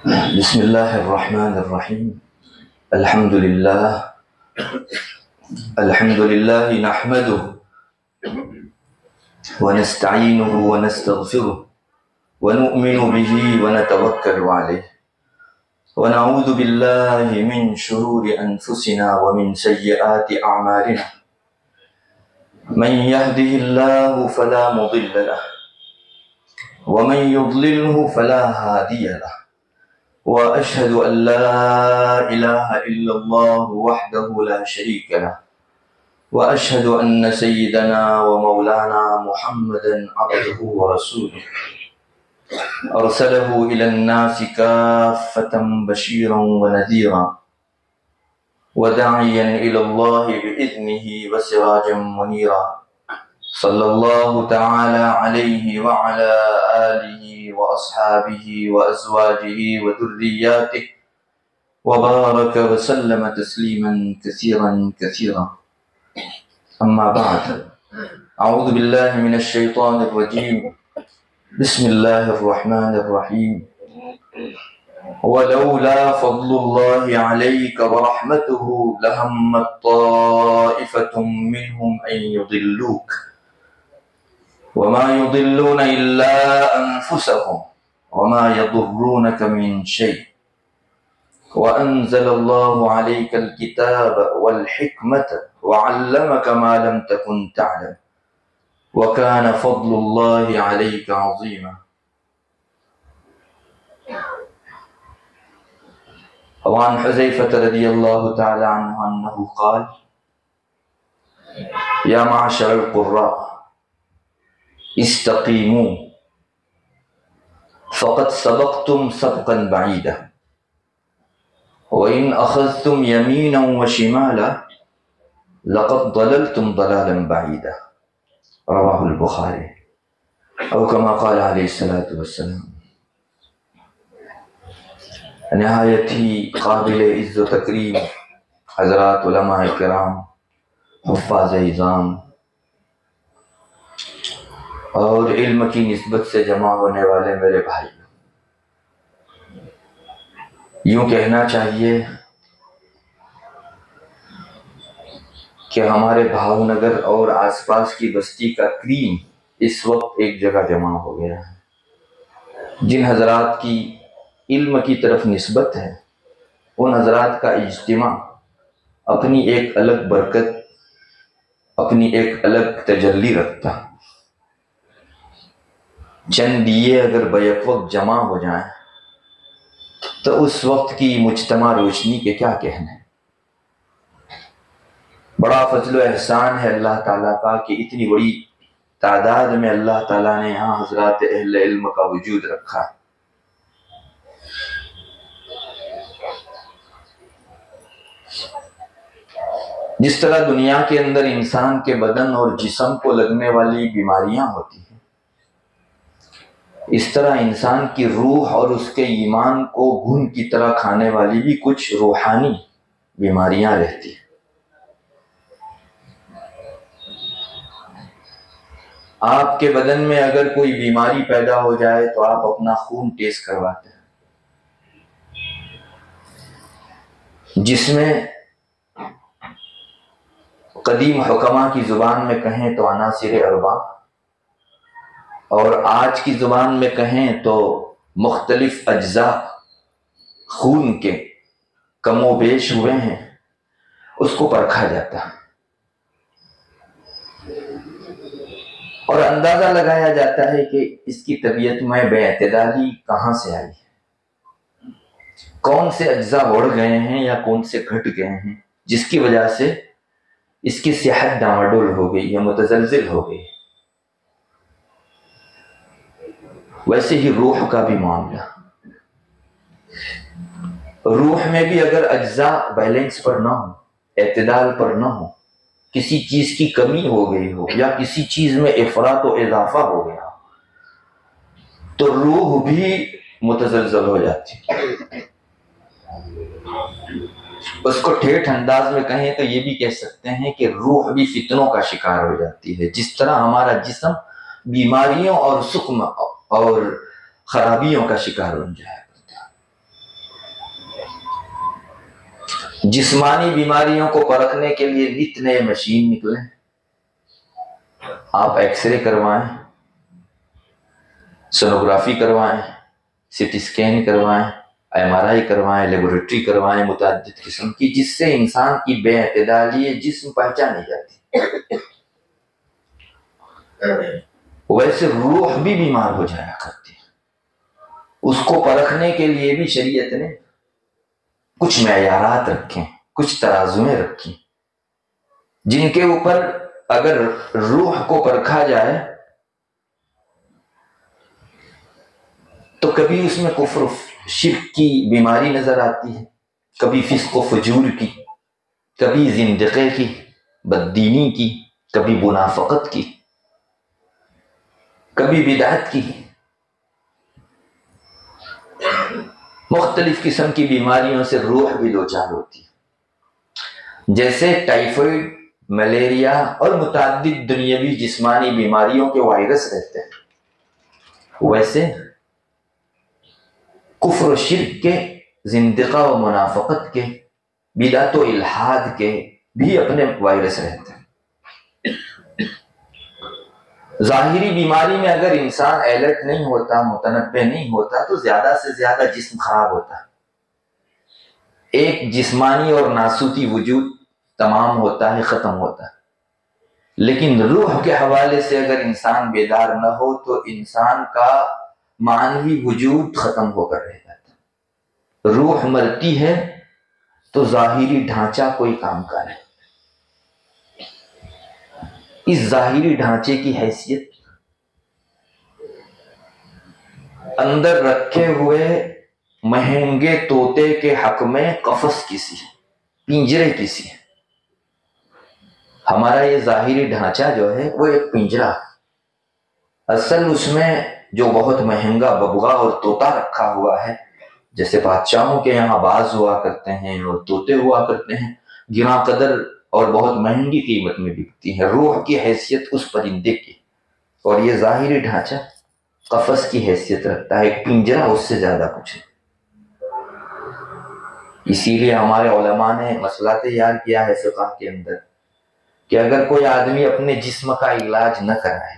بسم الله الرحمن الرحيم. الحمد لله نحمده ونستعينه ونستغفره ونؤمن به ونتوكل عليه ونعوذ بالله من شرور أنفسنا ومن سيئات أعمالنا. من يهده الله فلا مضل له ومن يضلله فلا هادي له، وأشهد أن لا إله إلا الله وحده لا شريك له، وأشهد أن سيدنا ومولانا محمدا عبده ورسوله أرسله إلى الناس كافة بشيرا ونذيرا وداعيا إلى الله بإذنه وسراجا منيرا. صلى الله تعالى عليه وعلى آله وأصحابه وأزواجه وذرياته وبارك وسلم تسليما كثيرا كثيرا. أما بعد، أعوذ بالله من الشيطان الرجيم. بسم الله الرحمن الرحيم. ولولا فضل الله عليك ورحمته لهمت طائفة منهم أن يضلوك وما يضلون إلا أنفسهم وما يضرونك من شيء، وأنزل الله عليك الكتاب والحكمة وعلمك ما لم تكن تعلم وكان فضل الله عليك عظيما. وعن حذيفة رضي الله تعالى عنه أنه قال: يا معشر القراء استقيموا فقد سبقتم سبقا بعيدا، وإن أخذتم يمينا وشمالا لقد ضللتم ضلالا بعيدا. رواه البخاری، او كما قال علیہ الصلوۃ والسلام. نہایت ہی قابل عز و تکریم حضرات علماء کرام، حفاظ اعظام اور علم کی نسبت سے جمع ہونے والے میرے بھائی، یوں کہنا چاہیے کہ ہمارے بھاؤ نگر اور آس پاس کی بستی کا کریم اس وقت ایک جگہ جمع ہو گیا ہے. جن حضرات کی علم کی طرف نسبت ہے، ان حضرات کا اجتماع اپنی ایک الگ برکت، اپنی ایک الگ تجلی رکھتا. چند دیے اگر بیک وقت جمع ہو جائیں تو اس وقت کی مجتمع روشنی کے کیا کہنے. بڑا فضل و احسان ہے اللہ تعالیٰ کا کہ اتنی بڑی تعداد میں اللہ تعالیٰ نے یہاں حضرات اہل علم کا وجود رکھا. جس طرح دنیا کے اندر انسان کے بدن اور جسم کو لگنے والی بیماریاں ہوتی ہیں، اس طرح انسان کی روح اور اس کے ایمان کو گھن کی طرح کھانے والی بھی کچھ روحانی بیماریاں رہتی ہیں. آپ کے بدن میں اگر کوئی بیماری پیدا ہو جائے تو آپ اپنا خون ٹیسٹ کرواتے ہیں، جس میں قدیم حکماء کی زبان میں کہیں تو عناصر اربع، اور آج کی زبان میں کہیں تو مختلف اجزاء خون کے کم و بیش ہوئے ہیں، اس کو پرکھا جاتا ہے اور اندازہ لگایا جاتا ہے کہ اس کی طبیعت میں بے اعتدالی کہاں سے آئی ہے، کون سے اجزاء بڑھ گئے ہیں یا کون سے گھٹ گئے ہیں، جس کی وجہ سے اس کی صحت ڈاواڈول ہو گئی یا متزلزل ہو گئی. ویسے ہی روح کا بھی معاملہ، روح میں بھی اگر اجزاء بیلنس پر نہ ہو، اعتدال پر نہ ہو، کسی چیز کی کمی ہو گئی ہو یا کسی چیز میں افراط و اضافہ ہو گیا تو روح بھی متزلزل ہو جاتی. اس کو ٹھیٹھ انداز میں کہیں تو یہ بھی کہہ سکتے ہیں کہ روح بھی فتنوں کا شکار ہو جاتی ہے. جس طرح ہمارا جسم بیماریوں اور سقم اور خرابیوں کا شکار بن جایا کرتا ہے، جسمانی بیماریوں کو پرکھنے کے لیے نت نئے مشین نکلے. آپ ایکس رے کروائیں، سونوگرافی کروائیں، سی ٹی اسکین کروائیں، ایم آر آئی کروائیں، لیبورٹری کروائیں متعدد قسم کی، جس سے انسان کی بے اعتدالی جسم پہچانی جاتی. ویسے روح بھی بیمار ہو جایا کرتی ہے. اس کو پرکھنے کے لیے بھی شریعت نے کچھ معیارات رکھے، کچھ ترازویں رکھی، جن کے اوپر اگر روح کو پرکھا جائے تو کبھی اس میں کفر و شرک کی بیماری نظر آتی ہے، کبھی فسق و فجور کی، کبھی زندقے کی، بددینی کی، کبھی منافقت کی، کبھی بدعت کی. مختلف قسم کی بیماریوں سے روح بھی دوچار ہوتی ہے، جیسے ٹائیفائڈ، ملیریا اور متعدد دنیاوی جسمانی بیماریوں کے وائرس رہتے ہیں، ویسے کفر و شرک کے، زندقہ و منافقت کے، بدعت و الحاد کے بھی اپنے وائرس رہتے ہیں. ظاہری بیماری میں اگر انسان الرٹ نہیں ہوتا، متنبہ نہیں ہوتا، تو زیادہ سے زیادہ جسم خراب ہوتا ہے، ایک جسمانی اور ناسوتی وجود تمام ہوتا ہے، ختم ہوتا ہے. لیکن روح کے حوالے سے اگر انسان بیدار نہ ہو تو انسان کا معنوی وجود ختم ہو کر رہ جاتا ہے. روح مرتی ہے تو ظاہری ڈھانچہ کوئی کام کا نہیں. اس ظاہری ڈھانچے کی حیثیت اندر رکھے ہوئے مہنگے طوطے کے حق میں قفس کسی ہے، پنجرے کسی ہے. ہمارا یہ ظاہری ڈھانچہ جو ہے وہ ایک پنجرا ہے. اصل اس میں جو بہت مہنگا ببغا اور طوطا رکھا ہوا ہے، جیسے بادشاہوں کے یہاں باز ہوا کرتے ہیں اور طوطے ہوا کرتے ہیں، گراں قدر اور بہت مہنگی قیمت میں بکتی ہے. روح کی حیثیت اس پرندے کی، اور یہ ظاہری ڈھانچہ قفس کی حیثیت رکھتا ہے، ایک پنجرا، اس سے زیادہ کچھ نہیں. اسی لیے ہمارے علماء نے مسئلہ تیار کیا ہے فقہ کے اندر کہ اگر کوئی آدمی اپنے جسم کا علاج نہ کرائے،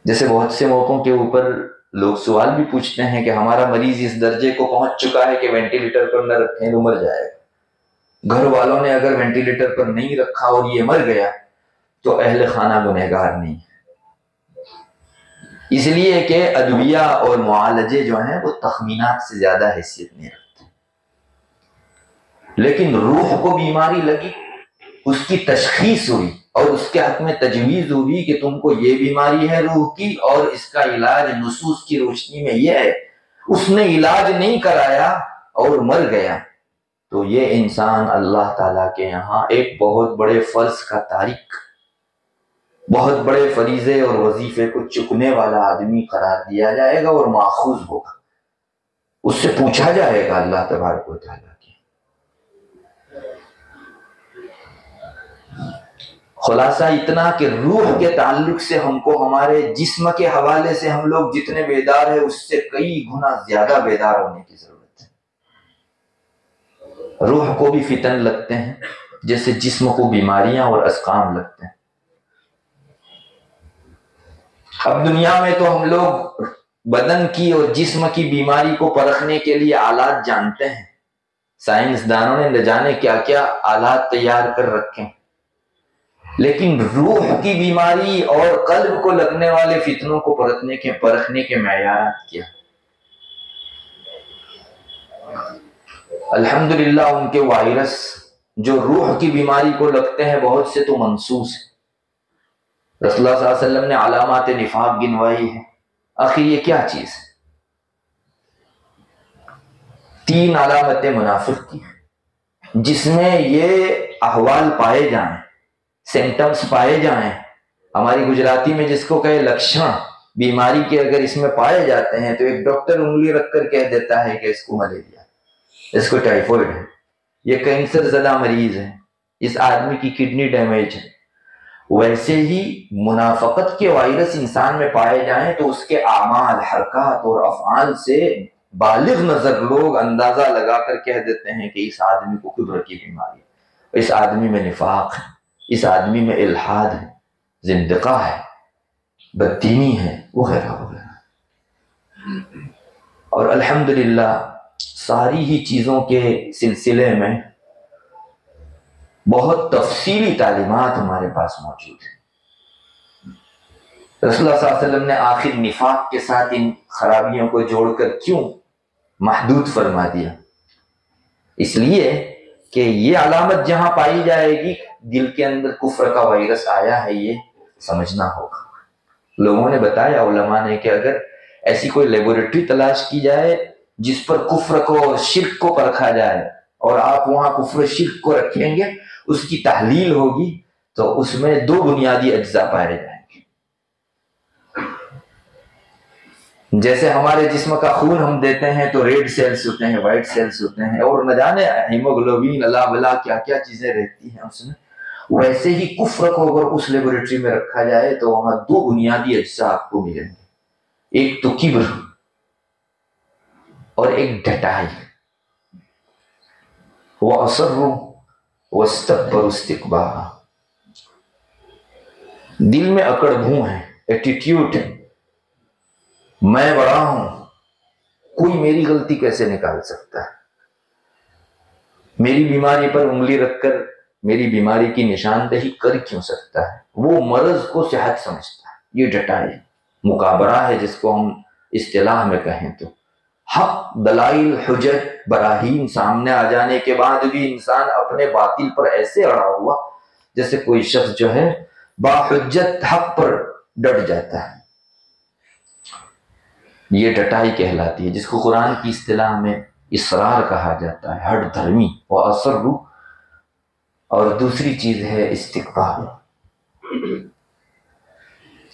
جیسے بہت سے موقعوں کے اوپر لوگ سوال بھی پوچھتے ہیں کہ ہمارا مریض اس درجے کو پہنچ چکا ہے کہ وینٹیلیٹر پر نہ رکھیں تو مر جائے گا. گھر والوں نے اگر وینٹیلیٹر پر نہیں رکھا اور یہ مر گیا تو اہل خانہ گنہگار نہیں ہے. اس لیے کہ ادویہ اور معالجے جو ہیں وہ تخمینات سے زیادہ حیثیت نہیں رکھتے. لیکن روح کو بیماری لگی، اس کی تشخیص ہوئی اور اس کے حق میں تجویز ہوئی کہ تم کو یہ بیماری ہے روح کی اور اس کا علاج نصوص کی روشنی میں یہ ہے، اس نے علاج نہیں کرایا اور مر گیا، تو یہ انسان اللہ تعالیٰ کے یہاں ایک بہت بڑے فرض کا تارک، بہت بڑے فریضے اور وظیفے کو چکنے والا آدمی قرار دیا جائے گا اور ماخوذ ہوگا. اس سے پوچھا جائے گا اللہ تبارک و تعالیٰ کی. خلاصہ اتنا کہ روح کے تعلق سے ہم کو ہمارے جسم کے حوالے سے ہم لوگ جتنے بیدار ہیں اس سے کئی گنا زیادہ بیدار ہونے کی ضرورت ہے. روح کو بھی فتن لگتے ہیں جیسے جسم کو بیماریاں اور اسقام لگتے ہیں. اب دنیا میں تو ہم لوگ بدن کی اور جسم کی بیماری کو پرکھنے کے لیے آلات جانتے ہیں. سائنسدانوں نے نہ جانے کیا کیا آلات تیار کر رکھے ہیں، لیکن روح کی بیماری اور قلب کو لگنے والے فتنوں کو پرکھنے کے معیارات کیا؟ الحمدللہ ان کے وائرس جو روح کی بیماری کو لگتے ہیں بہت سے تو منسوس ہیں. رسول اللہ صلی اللہ علیہ وسلم نے علامات نفاق گنوائی ہے. آخر یہ کیا چیز ہے؟ 3 علامتیں منافق کی جس میں یہ احوال پائے جائیں، سمٹمز پائے جائیں. ہماری گجراتی میں جس کو کہے لکشن، بیماری کے اگر اس میں پائے جاتے ہیں تو ایک ڈاکٹر انگلی رکھ کر کہہ دیتا ہے کہ اس کو ملیریا، اس کو ٹائیفائڈ ہے، یہ کینسر زدہ مریض ہے، اس آدمی کی کڈنی ڈیمیج ہے. ویسے ہی منافقت کے وائرس انسان میں پائے جائیں تو اس کے اعمال، حرکات اور افعال سے بالغ نظر لوگ اندازہ لگا کر کہہ دیتے ہیں کہ اس آدمی کو کبر کی بیماری ہے، اس آدمی میں نفاق ہے، اس آدمی میں الحاد ہے، زندقہ ہے، بددینی ہے، وغیرہ وغیرہ۔ اور الحمدللہ ساری ہی چیزوں کے سلسلے میں بہت تفصیلی تعلیمات ہمارے پاس موجود ہیں۔ رسول اللہ صلی اللہ علیہ وسلم نے آخر نفاق کے ساتھ ان خرابیوں کو جوڑ کر کیوں محدود فرما دیا؟ اس لیے کہ یہ علامت جہاں پائی جائے گی دل کے اندر کفر کا وائرس آیا ہے، یہ سمجھنا ہوگا۔ لوگوں نے بتایا، علماء نے، کہ اگر ایسی کوئی لیبورٹری تلاش کی جائے جس پر کفر کو اور شرک کو پرکھا جائے اور آپ وہاں کفر شرک کو رکھیں گے، اس کی تحلیل ہوگی تو اس میں دو بنیادی اجزاء پائے جائیں گے۔ جیسے ہمارے جسم کا خون ہم دیتے ہیں تو ریڈ سیلز ہوتے ہیں، وائٹ سیلز ہوتے ہیں، اور نہ جانے ہیموگلوبین اللہ بلا کیا کیا چیزیں رہتی ہیں اس میں، ویسے ہی کفر کو اگر اس لیبورٹری میں رکھا جائے تو وہاں دو بنیادی اجزاء آپ کو ملیں گے، ایک تو کبر اور ایک ڈٹائی۔ وَأَصَرُّوا وَاسْتَكْبَرُوا اسْتِكْبَارًا، دل میں اکڑ بھوں ہے، ایٹیٹیوڈ ہے، میں بڑا ہوں، کوئی میری غلطی کیسے نکال سکتا ہے، میری بیماری پر انگلی رکھ کر میری بیماری کی نشاندہی کر کیوں سکتا ہے، وہ مرض کو صحت سمجھتا ہے۔ یہ ڈٹائی مکابرہ ہے جس کو ہم اصطلاح میں کہیں تو۔ حق، دلائل، حجت، براہین سامنے آ جانے کے بعد بھی انسان اپنے باطل پر ایسے اڑا ہوا جیسے کوئی شخص جو ہے باحجت حق پر ڈٹ جاتا ہے، یہ ڈٹائی کہلاتی ہے، جس کو قرآن کی اصطلاح میں اصرار کہا جاتا ہے، ہٹ دھرمی۔ وَأَصَرُّوا، اور دوسری چیز ہے استکبار۔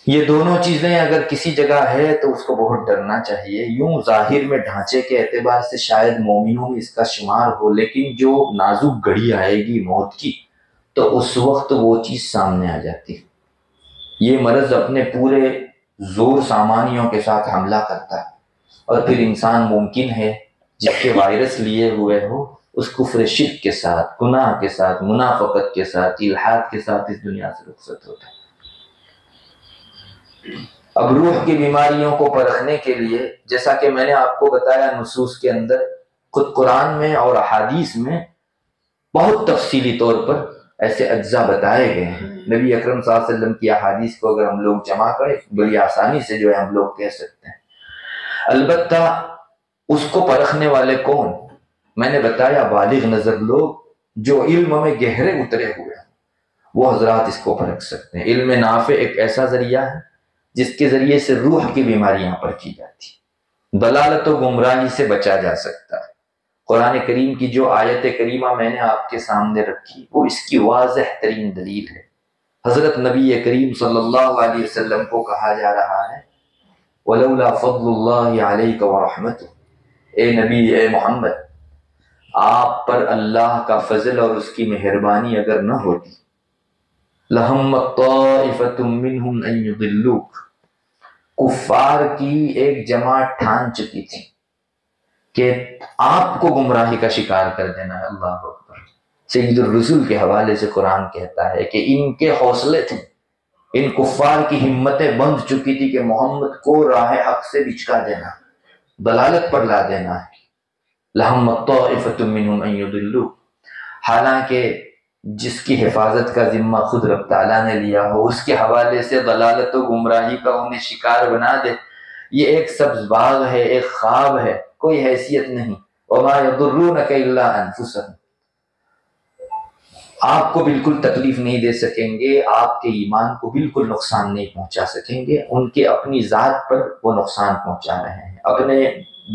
یہ دونوں چیزیں اگر کسی جگہ ہے تو اس کو بہت ڈرنا چاہیے۔ یوں ظاہر میں ڈھانچے کے اعتبار سے شاید مومنوں میں اس کا شمار ہو، لیکن جو نازک گھڑی آئے گی موت کی تو اس وقت وہ چیز سامنے آ جاتی ہے۔ یہ مرض اپنے پورے زور سامانیوں کے ساتھ حملہ کرتا ہے، اور پھر انسان ممکن ہے جس کے وائرس لیے ہوئے ہو اس کفر شرک کے ساتھ، گناہ کے ساتھ، منافقت کے ساتھ، الحاد کے ساتھ اس دنیا سے رخصت ہوتا ہے۔ اب روح کی بیماریوں کو پرکھنے کے لیے، جیسا کہ میں نے آپ کو بتایا، نصوص کے اندر خود قرآن میں اور احادیث میں بہت تفصیلی طور پر ایسے اجزاء بتائے گئے ہیں۔ نبی اکرم صلی اللہ علیہ وسلم کی احادیث کو اگر ہم لوگ جمع کریں بڑی آسانی سے جو ہے ہم لوگ کہہ سکتے ہیں۔ البتہ اس کو پرکھنے والے کون؟ میں نے بتایا بالغ نظر لوگ جو علم میں گہرے اترے ہوئے ہیں، وہ حضرات اس کو پرکھ سکتے ہیں۔ علم نافع ایک ایسا ذریعہ ہے جس کے ذریعے سے روح کی بیماریاں پرکھی جاتی ہیں، دلالت و گمراہی سے بچا جا سکتا ہے۔ قرآن کریم کی جو آیت کریمہ میں نے آپ کے سامنے رکھی وہ اس کی واضح ترین دلیل ہے۔ حضرت نبی کریم صلی اللہ علیہ وسلم کو کہا جا رہا ہے وَلَوْلَا فَضْلُ اللَّهِ عَلَيْكَ وَرَحْمَتُهُ، اے نبی، اے محمد، آپ پر اللہ کا فضل اور اس کی مہربانی اگر نہ ہوتی، لَهَمَّتْ طَائِفَةٌ مِّنْهُمْ أَن يُضِلُّوكَ، کفار کی ایک جماعت ٹھان چکی تھی کہ آپ کو گمراہی کا شکار کر دینا ہے۔ اللہ اکبر۔ سید الرسول کے حوالے سے قرآن کہتا ہے کہ ان کے حوصلے تھے، ان کفار کی ہمتیں بندھ چکی تھی کہ محمد کو راہ حق سے بچکا دینا، دلالت پر لا دینا ہے۔ لَهَمَّتْ طَائِفَةٌ مِّنْهُمْ أَن يُضِلُّوكَ، حالانکہ جس کی حفاظت کا ذمہ خود رب تعالیٰ نے لیا ہو، اس کے حوالے سے دلالت و گمراہی کا انہیں شکار بنا دے، یہ ایک سبز باغ ہے، ایک خواب ہے، کوئی حیثیت نہیں۔ وَمَا يَضُرُّونَكَ إِلَّا أَنفُسَهُمْ، آپ کو بالکل تکلیف نہیں دے سکیں گے، آپ کے ایمان کو بالکل نقصان نہیں پہنچا سکیں گے، ان کے اپنی ذات پر وہ نقصان پہنچا رہے ہیں، اپنے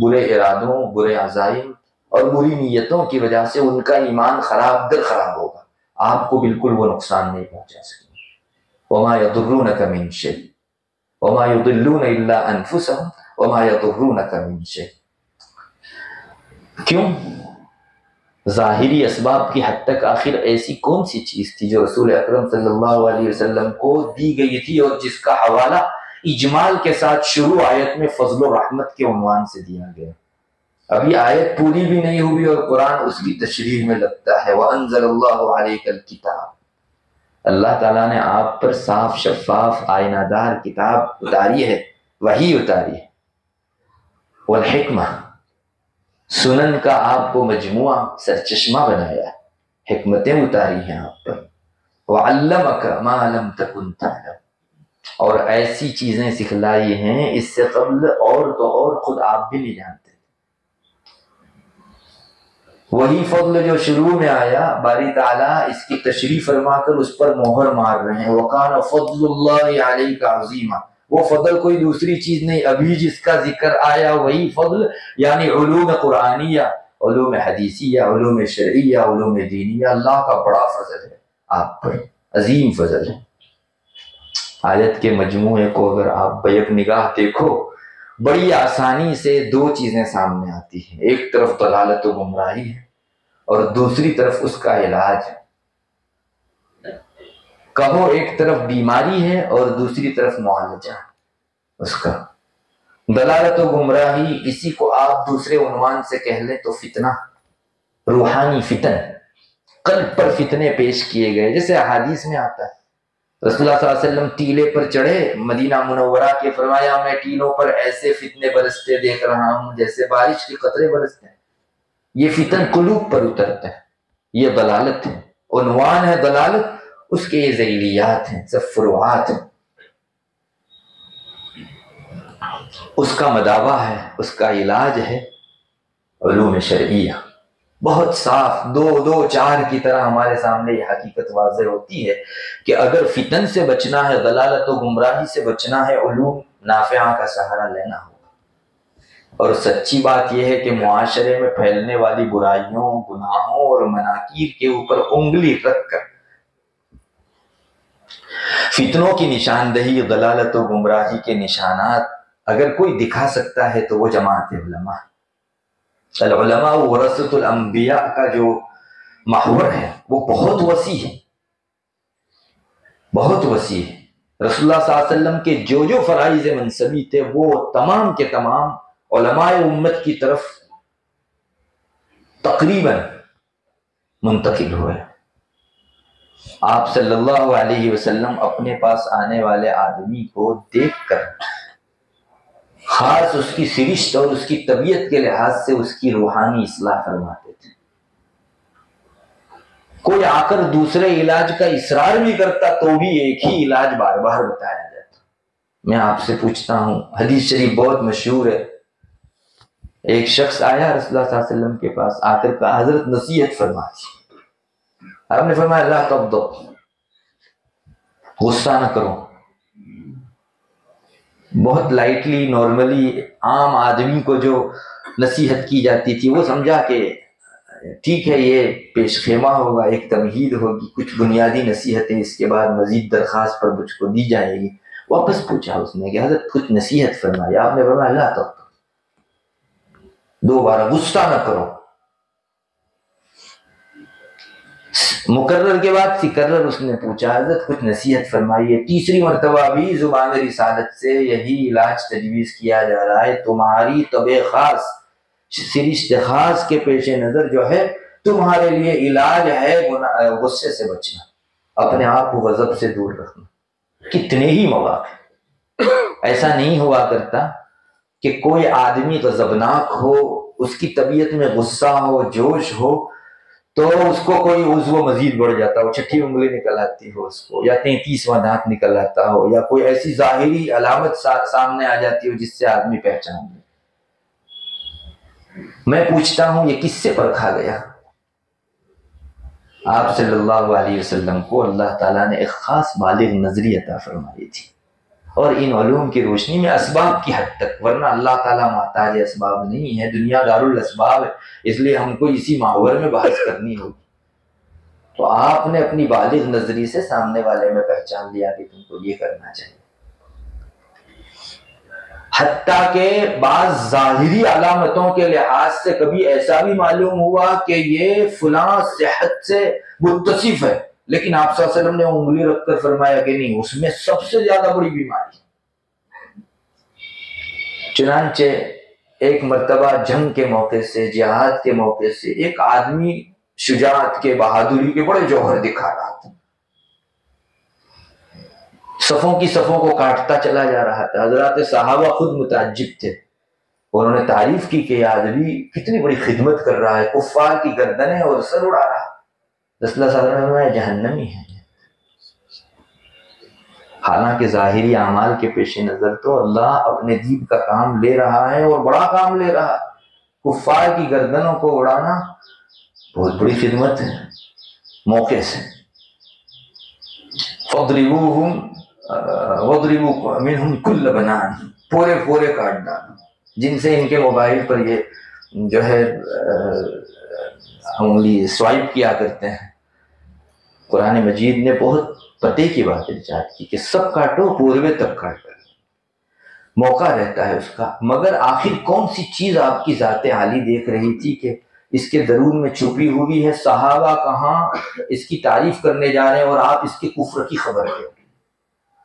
برے ارادوں، برے عزائم اور بری نیتوں کی وجہ سے ان کا ایمان خراب در خراب ہوگا، آپ کو بالکل وہ نقصان نہیں پہنچا سکیں گے۔ وَمَا يَضُرُّونَكَ مِن شَيْءٍ وَمَا يُضِلُّونَ إِلَّا أَنفُسَهُمْ وَمَا يَضُرُّونَكَ مِن شَيْءٍ۔ کیوں؟ ظاہری اسباب کی حد تک آخر ایسی کون سی چیز تھی جو رسول اکرم صلی اللہ علیہ وسلم کو دی گئی تھی اور جس کا حوالہ اجمال کے ساتھ شروع آیت میں فضل و رحمت کے عنوان سے دیا گیا؟ ابھی آیت پوری بھی نہیں ہوئی اور قرآن اس کی تشریح میں لگتا ہے وَأَنزَلَ اللَّهُ عَلَيْكَ الْكِتَابَ، اللہ تعالیٰ نے آپ پر صاف شفاف آئینہ دار کتاب اتاری ہے، وحی اتاری ہے، والحکمہ، سنن کا آپ کو مجموعہ سرچشمہ بنایا ہے، حکمتیں اتاری ہیں آپ پر، وَعَلَّمَكَ مَا لَمْ تَكُنْ تَعْلَمُ، اور ایسی چیزیں سکھلائی ہیں اس سے قبل اور تو اور خود آپ بھی نہیں جانتے۔ وہی فضل جو شروع میں آیا، باری تعالیٰ اس کی تشریح فرما کر اس پر مہر مار رہے ہیں، وَقَانَ فَضْلُ اللَّهِ عَلَيْكَ عَظِيمًا، وہ فضل کوئی دوسری چیز نہیں، ابھی جس کا ذکر آیا وہی فضل، یعنی علوم قرآنیہ، علوم حدیثیہ، علوم شرعیہ، علوم دینیہ، اللہ کا بڑا فضل ہے آپ پر، عظیم فضل ہے۔ آیت کے مجموعے کو اگر آپ بیک نگاہ دیکھو، بڑی آسانی سے دو چیزیں سامنے آتی ہیں، ایک طرف ضلالت و گمراہی ہے اور دوسری طرف اس کا علاج ہے۔ کہو ایک طرف بیماری ہے اور دوسری طرف معالجہ اس کا۔ ضلالت و گمراہی، اسی کو آپ دوسرے عنوان سے کہہ لیں تو فتنہ، روحانی فتن، قلب پر فتنے پیش کیے گئے، جیسے احادیث میں آتا ہے رسول اللہ صلی اللہ علیہ وسلم ٹیلے پر چڑھے مدینہ منورہ کے، فرمایا میں ٹیلوں پر ایسے فتنے برستے دیکھ رہا ہوں جیسے بارش کے قطرے برستے ہیں، یہ فتن قلوب پر اترتا ہے، یہ ضلالت ہے، عنوان ہے ضلالت، اس کے یہ ذیلیات ہیں، سب فروعات ہیں، اس کا مداوع ہے، اس کا علاج ہے علوم شرعیہ، بہت صاف دو چار کی طرح ہمارے سامنے یہ حقیقت واضح ہوتی ہے کہ اگر فتن سے بچنا ہے، ضلالت و گمراہی سے بچنا ہے، علوم نافعہ کا سہارا لینا ہوگا۔ اور سچی بات یہ ہے کہ معاشرے میں پھیلنے والی برائیوں، گناہوں اور مناکیر کے اوپر انگلی رکھ کر فتنوں کی نشاندہی، ضلالت و گمراہی کے نشانات اگر کوئی دکھا سکتا ہے تو وہ جماعت علماء ہے۔ العلماء ورثۃ الانبیاء کا جو محور ہے وہ بہت وسیع ہے، بہت وسیع ہے۔ رسول اللہ صلی اللہ علیہ وسلم کے جو فرائض منصبی تھے وہ تمام کے تمام علماء امت کی طرف تقریباً منتقل ہوئے۔ آپ صلی اللہ علیہ وسلم اپنے پاس آنے والے آدمی کو دیکھ کر خاص اس کی سرشت اور اس کی طبیعت کے لحاظ سے اس کی روحانی اصلاح فرماتے تھے۔ کوئی آ کر دوسرے علاج کا اصرار بھی کرتا تو بھی ایک ہی علاج بار بار بتایا جاتا۔ میں آپ سے پوچھتا ہوں، حدیث شریف بہت مشہور ہے، ایک شخص آیا رسول اللہ صلی اللہ علیہ وسلم کے پاس، آ کر کہا حضرت نصیحت فرمائیے۔ آپ نے فرمایا لا تغضب، غصہ نہ کرو۔ بہت لائٹلی، نارملی عام آدمی کو جو نصیحت کی جاتی تھی وہ سمجھا کہ ٹھیک ہے یہ پیش خیمہ ہوگا، ایک تمہید ہوگی، کچھ بنیادی نصیحتیں، اس کے بعد مزید درخواست پر مجھ کو دی جائے گی۔ واپس پوچھا اس نے کہ حضرت کچھ نصیحت فرمائی۔ آپ نے فرمایا لا تغضب، دوبارہ غصہ نہ کرو۔ مکرر کے بعد تکرر اس نے پوچھا حضرت کچھ نصیحت فرمائیے۔ تیسری مرتبہ بھی زبان رسالت سے یہی علاج تجویز کیا جا رہا ہے، تمہاری طبع خاص، سرشت خاص کے پیش نظر جو ہے تمہارے لیے علاج ہے غصے سے بچنا، اپنے آپ کو غضب سے دور رکھنا۔ کتنے ہی مواقع ایسا نہیں ہوا کرتا کہ کوئی آدمی غضبناک ہو، اس کی طبیعت میں غصہ ہو، جوش ہو، تو اس کو کوئی عضو مزید بڑھ جاتا ہو، چھٹی انگلی نکل آتی ہو اس کو، یا 33واں دانت نکل آتا ہو، یا کوئی ایسی ظاہری علامت سامنے آ جاتی ہو جس سے آدمی پہچان لے۔ میں پوچھتا ہوں یہ کس سے پرکھا گیا؟ آپ صلی اللہ علیہ وسلم کو اللہ تعالیٰ نے ایک خاص بالغ نظری عطا فرمائی تھی، اور ان علوم کی روشنی میں اسباب کی حد تک، ورنہ اللہ تعالیٰ محتاج اسباب نہیں ہے، دنیا دار الاسباب ہے، اس لیے ہم کو اسی محور میں بحث کرنی ہوگی۔ تو آپ نے اپنی بالغ نظری سے سامنے والے میں پہچان لیا کہ تم کو یہ کرنا چاہیے، حتیٰ کہ بعض ظاہری علامتوں کے لحاظ سے کبھی ایسا بھی معلوم ہوا کہ یہ فلاں صحت سے متصف ہے، لیکن آپ صلی اللہ علیہ وسلم نے انگلی رکھ کر فرمایا کہ نہیں، اس میں سب سے زیادہ بڑی بیماری۔ چنانچہ ایک مرتبہ جنگ کے موقع سے، جہاد کے موقع سے ایک آدمی شجاعت کے، بہادری کے بڑے جوہر دکھا رہا تھا، صفوں کی صفوں کو کاٹتا چلا جا رہا تھا۔ حضرات صحابہ خود متعجب تھے، انہوں نے تعریف کی کہ یہ آدمی کتنی بڑی خدمت کر رہا ہے، کفار کی گردنیں اور سر اڑا رہا ہے۔ رسول اللہ صلی اللہ علیہ وسلم جہنمی ہے۔ حالانکہ ظاہری اعمال کے پیش نظر تو اللہ اپنے دین کا کام لے رہا ہے اور بڑا کام لے رہا ہے۔ کفار کی گردنوں کو اڑانا بہت بڑی خدمت ہے۔ موقع سے فَاضْرِبُوهُمْ وَاضْرِبُوا مِنْهُمْ كُلَّ بَنَانٍ، پورے پورے کاٹ ڈالو، جن سے ان کے موبائل پر یہ جو ہے انگلی سوائپ کیا کرتے ہیں۔ قرآن مجید نے بہت پتے کی بات ارشاد کی کہ سب کاٹو، پوروے تک کاٹو، موقع رہتا ہے اس کا۔ مگر آخر کون سی چیز آپ کی ذات عالی دیکھ رہی تھی کہ اس کے درون میں چھپی ہوئی ہے؟ صحابہ کہاں اس کی تعریف کرنے جا رہے ہیں اور آپ اس کے کفر کی خبر ہے۔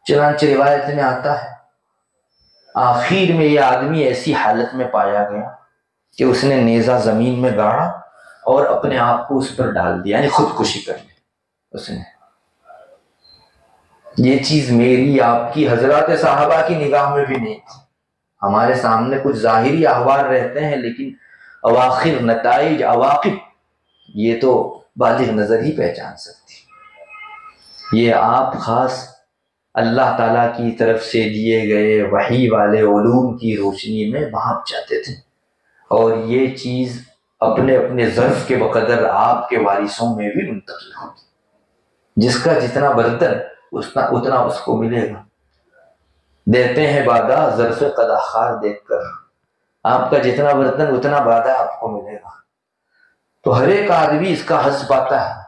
چنانچہ روایت میں آتا ہے آخر میں یہ آدمی ایسی حالت میں پایا گیا کہ اس نے نیزہ زمین میں گاڑا اور اپنے آپ کو اس پر ڈال دیا، یعنی خودکشی کر لی اس نے۔ یہ چیز میری آپ کی، حضرات صحابہ کی نگاہ میں بھی نہیں تھی۔ ہمارے سامنے کچھ ظاہری احوال رہتے ہیں، لیکن اواخر، نتائج، عواقب یہ تو بالغ نظر ہی پہچان سکتی۔ یہ آپ خاص اللہ تعالیٰ کی طرف سے دیے گئے وحی والے علوم کی روشنی میں بھانپ جاتے تھے، اور یہ چیز اپنے اپنے ظرف کے بقدر آپ کے وارثوں میں بھی منتقل ہوتی۔ جس کا جتنا برتن اتنا اس کو ملے گا۔ دیتے ہیں بادہ ظرف قداخار دیکھ کر، آپ کا جتنا برتن اتنا بادہ آپ کو ملے گا۔ تو ہر ایک آدمی اس کا حظ پاتا ہے۔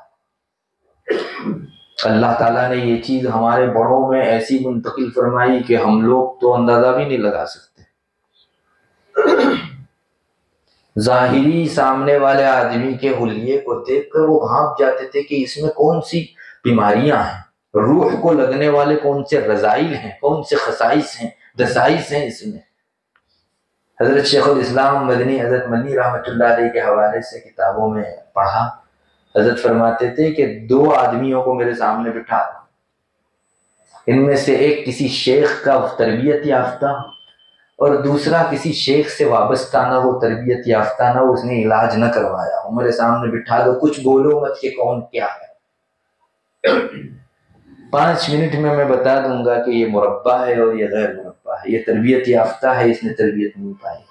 اللہ تعالیٰ نے یہ چیز ہمارے بڑوں میں ایسی منتقل فرمائی کہ ہم لوگ تو اندازہ بھی نہیں لگا سکتے۔ ظاہری سامنے والے آدمی کے حلیے کو دیکھ کر وہ بھانپ جاتے تھے کہ اس میں کون سی بیماریاں ہیں، روح کو لگنے والے کون سے رذائل ہیں، کون سے خصائص ہیں، دسائس ہیں اس میں۔ حضرت شیخ الاسلام مدنی حضرت منی رحمۃ اللہ علیہ کے حوالے سے کتابوں میں پڑھا، حضرت فرماتے تھے کہ دو آدمیوں کو میرے سامنے بٹھا دو، ان میں سے ایک کسی شیخ کا تربیت یافتہ اور دوسرا کسی شیخ سے وابستہ نہ ہو، تربیت یافتہ نہ ہو، اس نے علاج نہ کروایا ہو، میرے سامنے بٹھا دو، کچھ بولو مت کہ کون کیا ہے۔ 5 منٹ میں بتا دوں گا کہ یہ مربع ہے اور یہ غیر مربع ہے، یہ تربیت یافتہ ہے، اس نے تربیت نہیں پائی۔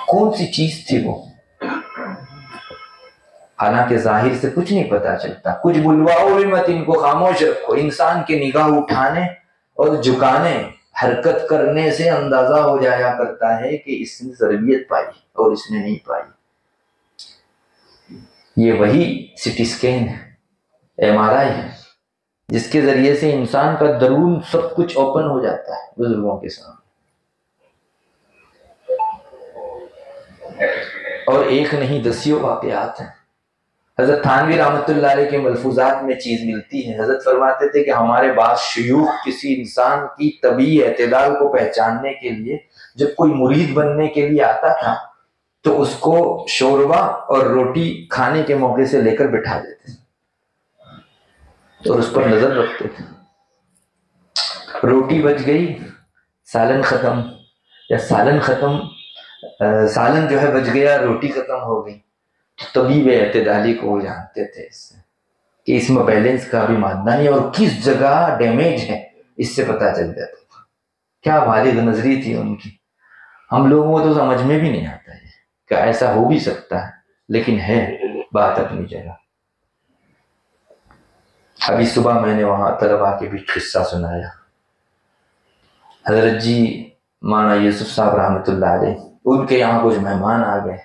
کون سی چیز تھی وہ؟ حالانکہ ظاہر سے کچھ نہیں پتا چلتا، کچھ بلواؤ بھی مت، ان کو خاموش رکھو۔ انسان کے نگاہ اٹھانے اور جھکانے، حرکت کرنے سے اندازہ ہو جایا کرتا ہے کہ اس نے تربیت پائی اور اس نے نہیں پائی۔ یہ وہی سٹی سکین ہے، MRI ہے، جس کے ذریعے سے انسان کا درون سب کچھ اوپن ہو جاتا ہے بزرگوں کے سامنے۔ اور ایک نہیں دسیوں واقعات ہیں۔ حضرت تھانوی رحمۃ اللہ علیہ کے ملفوظات میں چیز ملتی ہے۔ حضرت فرماتے تھے کہ ہمارے بعض شیوخ کسی انسان کی طبیعی اعتدال کو پہچاننے کے لیے جب کوئی مرید بننے کے لیے آتا تھا تو اس کو شوربہ اور روٹی کھانے کے موقع سے لے کر بٹھا دیتے اور اس پر نظر رکھتے تھے۔ روٹی بچ گئی، سالن ختم، یا سالن جو ہے بچ گیا، روٹی ختم ہو گئی، طبیب اعتدالی کو وہ جانتے تھے اس سے کہ اس میں بیلنس کا بھی مادہ نہیں اور کس جگہ ڈیمیج ہے، اس سے پتہ چل جاتا تھا۔ کیا بالغ نظری تھی ان کی، ہم لوگوں کو تو سمجھ میں بھی نہیں آتا ہے کہ ایسا ہو بھی سکتا ہے، لیکن ہے بات اپنی جگہ۔ ابھی صبح میں نے وہاں طلباء کے بیچ قصہ سنایا، حضرت جی مولانا یوسف صاحب رحمۃ اللہ علیہ، ان کے یہاں کچھ مہمان آ گئے،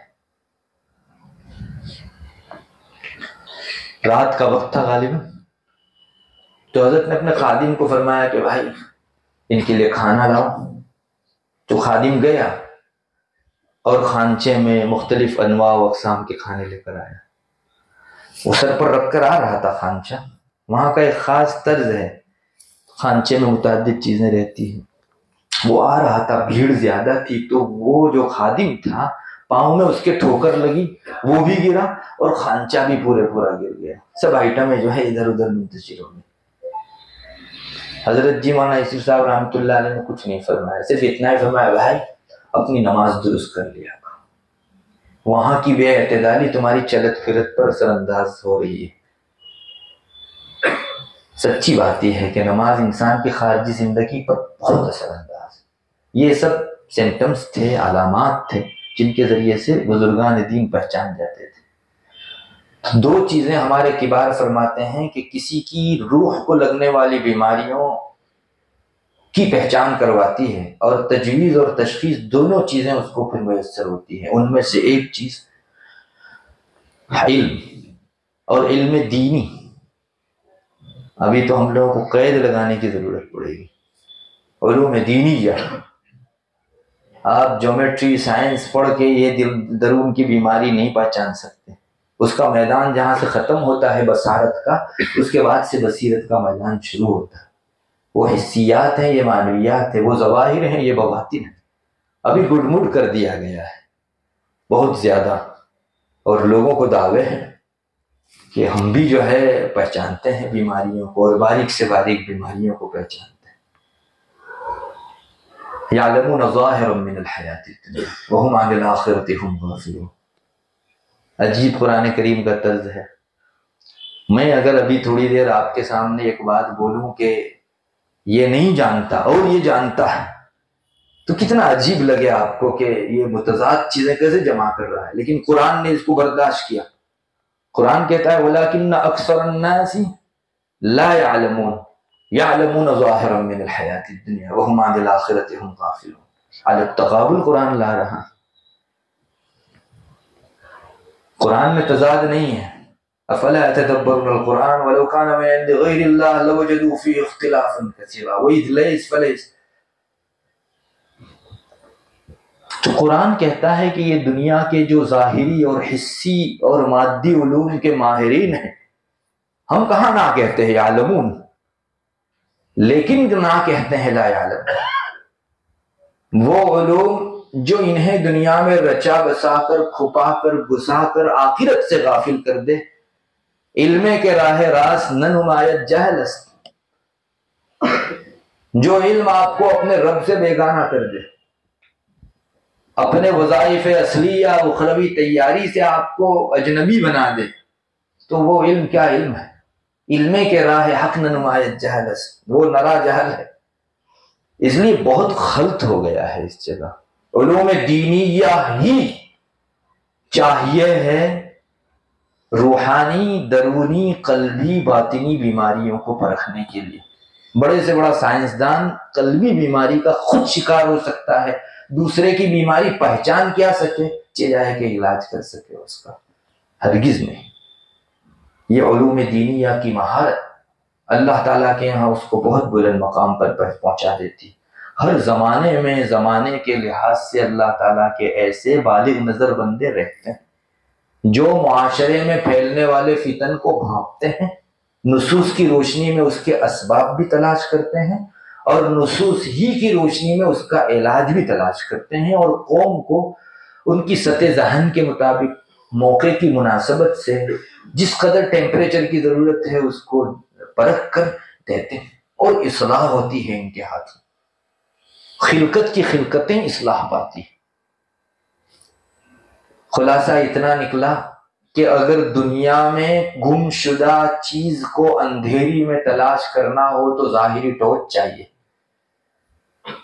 رات کا وقت تھا غالباً، تو حضرت نے اپنے خادم کو فرمایا کہ بھائی ان کے لیے کھانا لاؤ۔ تو خادم گیا اور خانچے میں مختلف انواع و اقسام کے کھانے لے کر آیا۔ وہ سر پر رکھ کر آ رہا تھا خانچہ، وہاں کا ایک خاص طرز ہے، خانچے میں متعدد چیزیں رہتی ہیں، وہ آ رہا تھا، بھیڑ زیادہ تھی، تو وہ جو خادم تھا پاؤں میں اس کے ٹھوکر لگی، وہ بھی گرا اور خانچہ بھی پورا گر گیا، سب آئٹمیں جو ہے ادھر ادھر منتشر ہو گئی۔ حضرت جی مولانا یوسف صاحب رحمۃ اللہ علیہ نے کچھ نہیں فرمایا، صرف اتنا ہی فرمایا، بھائی اپنی نماز درست کر لیا، وہاں کی بے اعتدالی تمہاری چلت پھرت پر اثر انداز ہو رہی ہے۔ سچی بات یہ ہے کہ نماز انسان کی خارجی زندگی پر بہت اثر انداز ہے۔ یہ سب سمٹمز تھے، علامات تھے جن کے ذریعے سے بزرگان دین پہچان جاتے تھے۔ دو چیزیں ہمارے کبار فرماتے ہیں کہ کسی کی روح کو لگنے والی بیماریوں کی پہچان کرواتی ہے، اور تجویز اور تشخیص دونوں چیزیں اس کو پھر میسر ہوتی ہیں۔ ان میں سے ایک چیز علم، اور علم دینی۔ ابھی تو ہم لوگوں کو قید لگانے کی ضرورت پڑے گی، علوم دینیہ۔ آپ جیومیٹری سائنس پڑھ کے یہ درون کی بیماری نہیں پہچان سکتے۔ اس کا میدان جہاں سے ختم ہوتا ہے بصارت کا، اس کے بعد سے بصیرت کا میدان شروع ہوتا ہے۔ وہ حسیات ہیں، یہ معنویات ہیں، وہ ظواہر ہیں، یہ بواطن ہیں۔ ابھی گڈ کر دیا گیا ہے بہت زیادہ، اور لوگوں کو دعوے ہیں کہ ہم بھی جو ہے پہچانتے ہیں بیماریوں کو، اور باریک سے باریک بیماریوں کو پہچانتے ہیں۔ یعلمون ظاہرا من الحیات الدنیا وہم عن الآخرۃ ہم غافلون۔ عجیب قرآن کریم کا طرز ہے۔ میں اگر ابھی تھوڑی دیر آپ کے سامنے ایک بات بولوں کہ یہ نہیں جانتا اور یہ جانتا ہے، تو کتنا عجیب لگے آپ کو کہ یہ متضاد چیزیں کیسے جمع کر رہا ہے، لیکن قرآن نے اس کو برداشت کیا۔ قرآن کہتا ہے وَلَكِنَّ أَكْثَرَ النَّاسِ لَا يَعْلَمُونَ يَعْلَمُونَ ظَاهِرًا مِنَ الْحَيَاةِ الدُّنْيَا وَهُمْ عَنِ الْآخِرَةِ هُمْ غَافِلُونَ۔ علی التقابل قرآن لا رہا، قرآن میں تضاد نہیں ہے۔ افلا يتدبرون القرآن ولو كان من عند غير الله لوجدوا فيه اختلافا كثيرا وإذ ليس فليس۔ تو قرآن کہتا ہے کہ یہ دنیا کے جو ظاہری اور حسی اور مادی علوم کے ماہرین ہیں، ہم کہاں نہ کہتے ہیں یعلمون، لیکن نہ کہتے ہیں لا یعلم۔ وہ علوم جو انہیں دنیا میں رچا بسا کر، کھپا کر، گھسا کر آخرت سے غافل کر دے، علم کے راہ راست نہ نمایت جہل است، جو علم آپ کو اپنے رب سے بیگانہ کر دے، اپنے وظائف اصلی یا اخروی تیاری سے آپ کو اجنبی بنا دے، تو وہ علم کیا علم ہے؟ علم کے راہ حق نہ نمایت جہل است، وہ نرا جہل ہے۔ اس لیے بہت خلط ہو گیا ہے اس جگہ۔ علوم دینیہ ہی چاہیے ہے روحانی، درونی، قلبی، باطنی بیماریوں کو پرکھنے کے لیے۔ بڑے سے بڑا سائنسدان قلبی بیماری کا خود شکار ہو سکتا ہے، دوسرے کی بیماری پہچان کیا سکے، چاہے کہ علاج کر سکے اس کا؟ ہرگز نہیں۔ یہ علوم دینیہ کی مہارت اللہ تعالیٰ کے یہاں اس کو بہت بلند مقام پر پہنچا دیتی۔ ہر زمانے میں زمانے کے لحاظ سے اللہ تعالیٰ کے ایسے بالغ نظر بندے رہتے ہیں جو معاشرے میں پھیلنے والے فتن کو بھانپتے ہیں، نصوص کی روشنی میں اس کے اسباب بھی تلاش کرتے ہیں، اور نصوص ہی کی روشنی میں اس کا علاج بھی تلاش کرتے ہیں، اور قوم کو ان کی سطح ذہن کے مطابق موقع کی مناسبت سے جس قدر ٹیمپریچر کی ضرورت ہے اس کو پرکھ کر دیتے ہیں، اور اصلاح ہوتی ہے ان کے ہاتھ میں۔ خلقت کی خلقتیں اصلاح پاتی۔ خلاصہ اتنا نکلا کہ اگر دنیا میں گم شدہ چیز کو اندھیری میں تلاش کرنا ہو تو ظاہری ٹارچ چاہیے،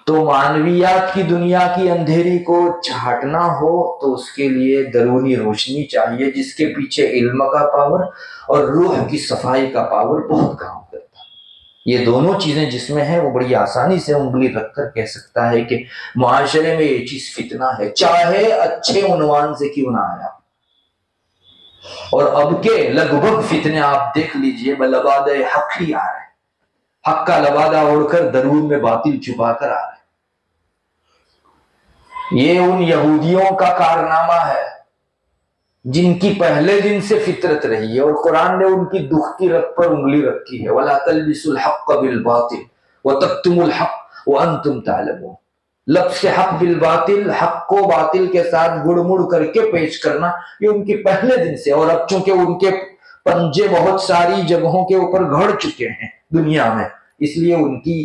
تو معنویات کی دنیا کی اندھیری کو چھانٹنا ہو تو اس کے لیے درونی روشنی چاہیے، جس کے پیچھے علم کا پاور اور روح کی صفائی کا پاور بہت کام کرتا ہے۔ یہ دونوں چیزیں جس میں ہیں وہ بڑی آسانی سے انگلی رکھ کر کہہ سکتا ہے کہ معاشرے میں یہ چیز فتنہ ہے، چاہے اچھے عنوان سے کیوں نہ آیا۔ اور اب کے لگ بھگ فتنے آپ دیکھ لیجئے بلبادہ حق ہی آ رہے ہیں، حق کا لبادہ اوڑھ کر درون میں باطل چھپا کر آ رہے ہیں۔ یہ ان یہودیوں کا کارنامہ ہے جن کی پہلے دن سے فطرت رہی ہے، اور قرآن نے ان کی دکھتی رگ پر انگلی رکھی ہے۔ وَلَا تَلْبِسُوا الْحَقَّ بِالْبَاطِلِ وَتَكْتُمُوا الْحَقَّ وَأَنْتُمْ تَعْلَمُونَ۔ لفظ حق بالباطل، حق کو باطل کے ساتھ گڑ مڑ کر کے پیش کرنا، یہ ان کے پہلے دن سے، اور اب چونکہ ان کے پنجے بہت ساری جگہوں کے اوپر گھڑ چکے ہیں دنیا میں، اس لیے ان کی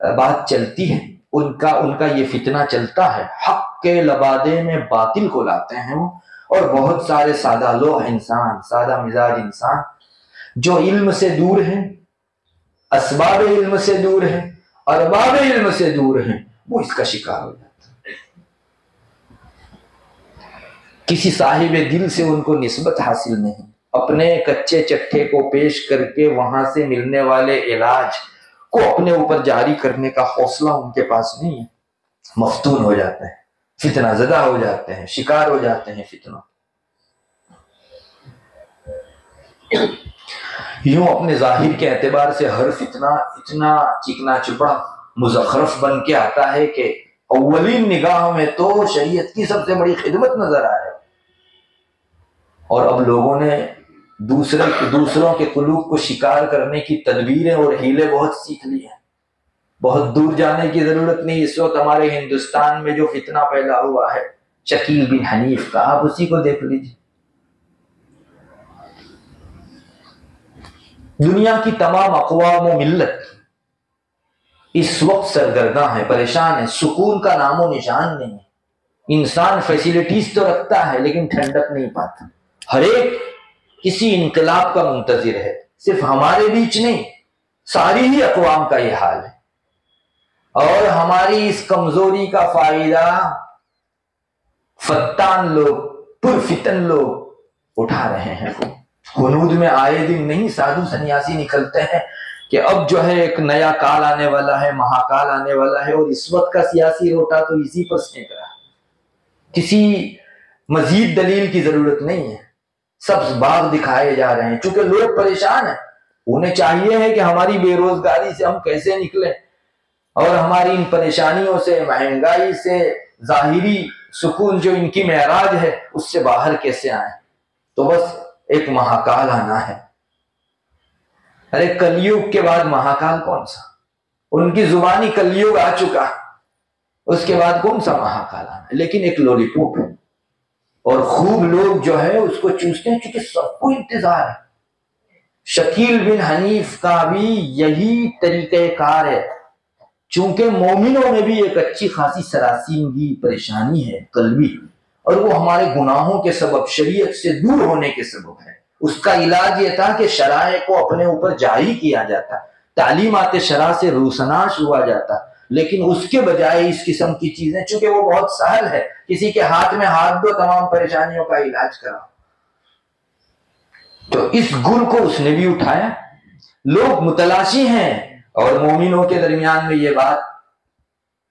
بات چلتی ہے، ان کا یہ فتنہ چلتا ہے، حق کے لبادے میں باطل کو لاتے ہیں وہ، اور بہت سارے سادہ لوح انسان، سادہ مزاج انسان جو علم سے دور ہیں، اسباب علم سے دور ہیں، ارباب علم سے دور ہیں، وہ اس کا شکار ہو جاتا ہے۔ کسی صاحب دل سے ان کو نسبت حاصل نہیں، اپنے کچے چٹھے کو پیش کر کے وہاں سے ملنے والے علاج کو اپنے اوپر جاری کرنے کا حوصلہ ان کے پاس نہیں ہے، مفتون ہو جاتے ہیں، فتنہ زدہ ہو جاتے ہیں، شکار ہو جاتے ہیں فتنوں۔ یوں اپنے ظاہر کے اعتبار سے ہر فتنہ اتنا چکنا چپڑا مزخرف بن کے آتا ہے کہ اولین نگاہ میں تو شریعت کی سب سے بڑی خدمت نظر آئے، اور اب لوگوں نے دوسروں کے قلوب کو شکار کرنے کی تدبیریں اور ہیلے بہت سیکھ لی ہیں۔ بہت دور جانے کی ضرورت نہیں، اس وقت ہمارے ہندوستان میں جو فتنہ پھیلا ہوا ہے شکیل بن حنیف کا، آپ اسی کو دیکھ لیجیے۔ دنیا کی تمام اقوام و ملت اس وقت سرگرداں ہے، پریشان ہے، سکون کا نام و نشان نہیں ہے۔ انسان فیسیلیٹیز تو رکھتا ہے لیکن ٹھنڈک نہیں پاتا، ہر ایک کسی انقلاب کا منتظر ہے، صرف ہمارے بیچ نہیں، ساری ہی اقوام کا یہ حال ہے، اور ہماری اس کمزوری کا فائدہ فتان لوگ، پرفتن لوگ اٹھا رہے ہیں۔ ہنود میں آئے دن نہیں سادھو سنیاسی نکلتے ہیں کہ اب جو ہے ایک نیا کال آنے والا ہے، مہاکال آنے والا ہے، اور اس وقت کا سیاسی روٹا تو اسی پر سینک رہا ہے، کسی مزید دلیل کی ضرورت نہیں ہے، سبز باغ دکھائے جا رہے ہیں، چونکہ لوگ پریشان ہیں، انہیں چاہیے ہے کہ ہماری بے روزگاری سے ہم کیسے نکلیں، اور ہماری ان پریشانیوں سے، مہنگائی سے، ظاہری سکون جو ان کی معراج ہے اس سے باہر کیسے آئیں۔ تو بس ایک مہاکال آنا ہے۔ ارے کلیوگ کے بعد مہاکال کون سا؟ ان کی زبانی کلیوگ آ چکا، اس کے بعد کون سا مہاکال آنا ہے؟ لیکن ایک لولی پوپ ہے، اور خوب لوگ جو ہے اس کو چوستے ہیں، چونکہ سب کو انتظار ہے۔ شکیل بن حنیف کا بھی یہی طریقہ کار ہے، چونکہ مومنوں میں بھی ایک اچھی خاصی سراسیمگی پریشانی ہے قلبی، اور وہ ہمارے گناہوں کے سبب، شریعت سے دور ہونے کے سبب ہے۔ اس کا علاج یہ تھا کہ شرائع کو اپنے اوپر جاری کیا جاتا، تعلیمات شرع سے روسناش ہوا جاتا، لیکن اس کے بجائے اس قسم کی چیزیں، چونکہ وہ بہت سہل ہے، کسی کے ہاتھ میں ہاتھ دو، تمام پریشانیوں کا علاج کرا، تو اس گل کو اس نے بھی اٹھایا۔ لوگ متلاشی ہیں، اور مومنوں کے درمیان میں یہ بات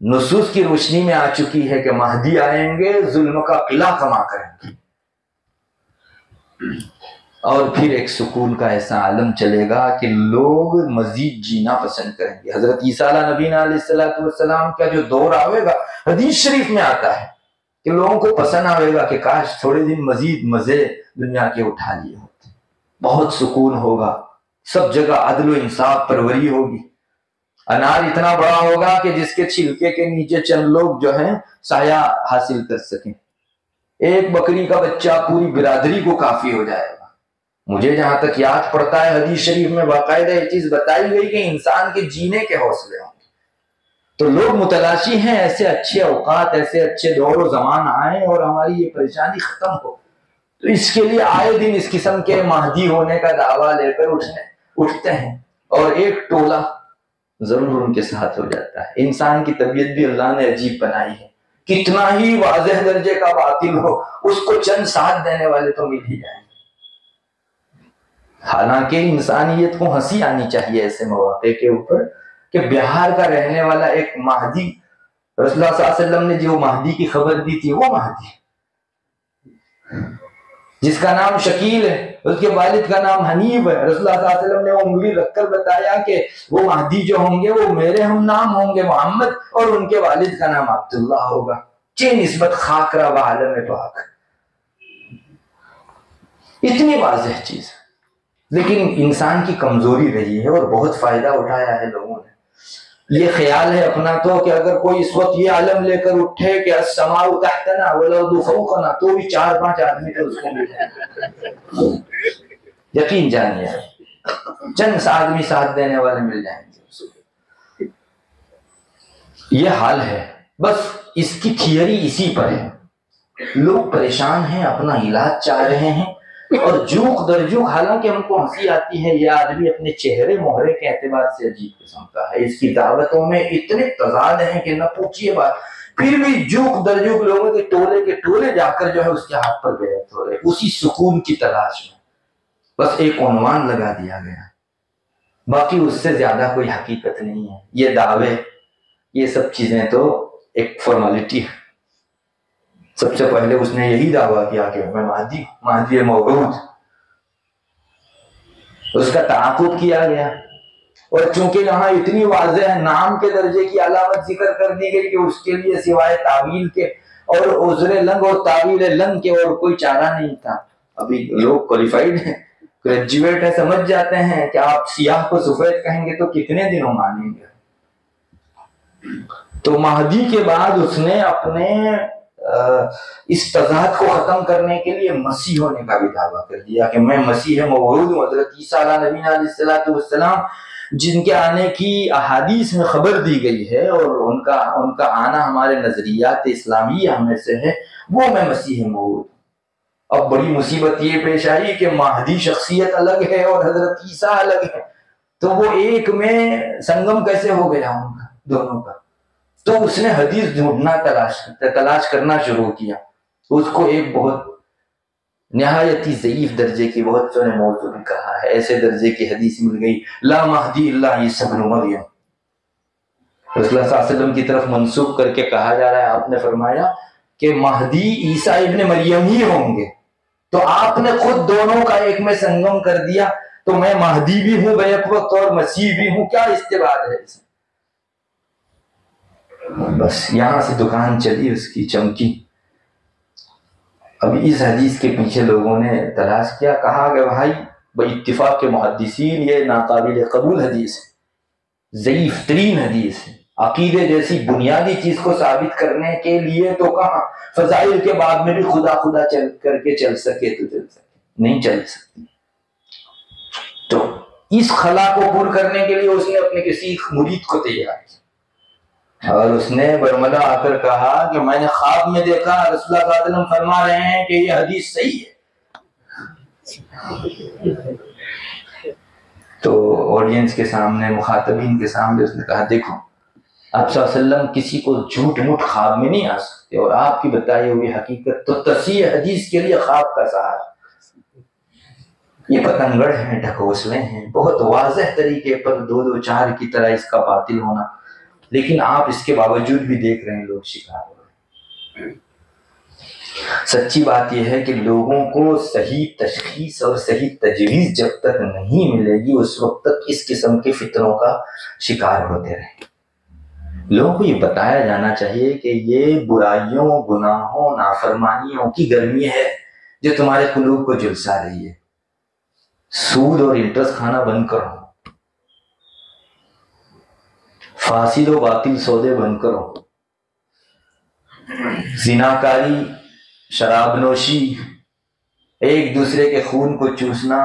نصوص کی روشنی میں آ چکی ہے کہ مہدی آئیں گے، ظلم کا قلعہ کما کریں گے، اور پھر ایک سکون کا ایسا عالم چلے گا کہ لوگ مزید جینا پسند کریں گے۔ حضرت عیسیٰ نبی علیہ السلام کا جو دور آئے گا، حدیث شریف میں آتا ہے کہ لوگوں کو پسند آئے گا کہ کاش تھوڑے دن مزید مزے دنیا کے اٹھا لیے ہوتے، بہت سکون ہوگا، سب جگہ عدل و انصاف پروری ہوگی، انار اتنا بڑا ہوگا کہ جس کے چھلکے کے نیچے چند لوگ جو ہیں سایہ حاصل کر سکیں، ایک بکری کا بچہ پوری برادری کو کافی ہو جائے گا۔ مجھے جہاں تک یاد پڑتا ہے حدیث شریف میں باقاعدہ یہ چیز بتائی گئی کہ انسان کے جینے کے حوصلے ہوں گے، تو لوگ متلاشی ہیں ایسے اچھے اوقات، ایسے اچھے دور و زمان آئیں اور ہماری یہ پریشانی ختم ہو، تو اس کے لیے آئے دن اس قسم کے مہدی ہونے کا دعویٰ لے کر اٹھتے ہیں، اور ایک ٹولہ ضرور ان کے ساتھ ہو جاتا ہے۔ انسان کی طبیعت بھی اللہ نے عجیب بنائی ہے، کتنا ہی واضح درجے کا باطل ہو اس کو چند ساتھ دینے والے تو مل ہی جائیں گے۔ حالانکہ انسانیت کو ہنسی آنی چاہیے ایسے مواقع کے اوپر کہ بہار کا رہنے والا ایک مہدی، رسول اللہ صلی اللہ علیہ وسلم نے جو مہدی کی خبر دی تھی، وہ مہدی جس کا نام شکیل ہے، اس کے والد کا نام حنیف ہے، رسول اللہ صلی اللہ علیہ وسلم نے انگلی رکھ کر بتایا کہ وہ مہدی جو ہوں گے وہ میرے ہم نام ہوں گے محمد، اور ان کے والد کا نام عبداللہ ہوگا، چہ نسبت خاکرہ و عالم پاک، اتنی واضح چیز، لیکن انسان کی کمزوری رہی ہے اور بہت فائدہ اٹھایا ہے لوگوں نے۔ یہ خیال ہے اپنا تو کہ اگر کوئی اس وقت یہ علم لے کر اٹھے کہ السماء تحتنا والارض فوقنا تو بھی 4-5 آدمی تو اس کو مل جائیں، یقین جانیے چند آدمی ساتھ دینے والے مل جائیں گے۔ یہ حال ہے، بس اس کی تھیوری اسی پر ہے۔ لوگ پریشان ہیں، اپنا علاج چاہ رہے ہیں، اور جوک در جوک، حالانکہ ہم کو ہنسی آتی ہے، یہ آدمی اپنے چہرے مہرے کے اعتبار سے عجیب قسم کا ہے، اس کی دعوتوں میں اتنے تضاد ہیں کہ نہ پوچھیے بات، پھر بھی جوک در جوک لوگوں کے ٹولے جا کر جو ہے اس کے ہاتھ پر بیعت ہو رہے، اسی سکون کی تلاش میں۔ بس ایک عنوان لگا دیا گیا، باقی اس سے زیادہ کوئی حقیقت نہیں ہے۔ یہ دعوے، یہ سب چیزیں تو ایک فارمیلٹی ہے۔ سب سے پہلے اس نے یہی دعویٰ کیا کہ میں مہدی موعود، اس کا تعاقب کیا گیا، اور چونکہ یہاں اتنی واضح نام کے درجے کی علامت ذکر کر دی گئی کہ اس کے لیے سوائے تعویل کے اور عذر لنگ اور تعویل لنگ کے اور کوئی چارہ نہیں تھا۔ ابھی لوگ کوالیفائڈ ہیں، گریجویٹ ہے، سمجھ جاتے ہیں کہ آپ سیاہ کو سفید کہیں گے تو کتنے دنوں مانیں گے۔ تو مہدی کے بعد اس نے اپنے اس تضاد کو ختم کرنے کے لیے مسیح ہونے کا بھی دعویٰ کر دیا کہ میں مسیح موعود ہوں۔ حضرت عیسیٰ علیہ نبینا علیہ السلام جن کے آنے کی احادیث میں خبر دی گئی ہے اور ان کا آنا ہمارے نظریات اسلامیہ میں سے ہے، وہ میں مسیح موعود ہوں۔ اب بڑی مصیبت یہ پیش آئی کہ مہدی شخصیت الگ ہے اور حضرت عیسیٰ الگ ہے، تو وہ ایک میں سنگم کیسے ہو گیا ان کا، دونوں کا؟ تو اس نے حدیث ڈھونڈنا تلاش کرنا شروع کیا۔ اس کو ایک بہت نہایتی ضعیف درجے کی، بہت سو نے موضوع بھی کہا ہے، ایسے درجے کی حدیث مل گئی، لا مہدی الا عیسی ابن مریم، رسول اللہ صلی اللہ علیہ وسلم کی طرف منسوب کر کے کہا جا رہا ہے۔ آپ نے فرمایا کہ مہدی عیسیٰ ابن مریم ہی ہوں گے، تو آپ نے خود دونوں کا ایک میں سنگم کر دیا، تو میں مہدی بھی ہوں بیک وقت اور مسیح بھی ہوں، کیا استبعاد ہے اس میں؟ بس یہاں سے دکان چلی، اس کی چمکی۔ اب اس حدیث کے پیچھے لوگوں نے تلاش کیا، کہا کہ بھائی اتفاق کے محدثین یہ ناقابل قبول حدیث ہے، ضعیف ترین حدیث ہے، عقیدے جیسی بنیادی چیز کو ثابت کرنے کے لیے تو کہاں فضائل کے بعد میں بھی خدا کر کے چل سکے تو چل سکے، نہیں چل سکتی۔ تو اس خلا کو پور کرنے کے لیے اس نے اپنے کسی مرید کو تیار کیا، اور اس نے برملا آ کر کہا کہ میں نے خواب میں دیکھا رسول اللہ صلی اللہ علیہ وسلم فرما رہے ہیں کہ یہ حدیث صحیح ہے۔ تو آڈینس کے سامنے، مخاطبین کے سامنے اس نے کہا دیکھو آپ صلی اللہ علیہ وسلم کسی کو جھوٹ موٹ خواب میں نہیں آ سکتے، اور آپ کی بتائی ہوئی حقیقت تو تصحیح حدیث کے لیے خواب کا سہارا۔ یہ پتنگڑ ہیں، ڈھکوسلے ہیں، بہت واضح طریقے پر 2-2 4 کی طرح اس کا باطل ہونا، لیکن آپ اس کے باوجود بھی دیکھ رہے ہیں لوگ شکار ہو رہے ہیں۔ سچی بات یہ ہے کہ لوگوں کو صحیح تشخیص اور صحیح تجویز جب تک نہیں ملے گی اس وقت تک اس قسم کے فتنوں کا شکار ہوتے رہیں۔ لوگوں کو یہ بتایا جانا چاہیے کہ یہ برائیوں، گناہوں، نافرمانیوں کی گرمی ہے جو تمہارے قلوب کو جلسا رہی ہے۔ سود اور انٹرسٹ کھانا بند کرو، فاسد و باطل سودے بند کرو، زناکاری، شراب نوشی، ایک دوسرے کے خون کو چوسنا،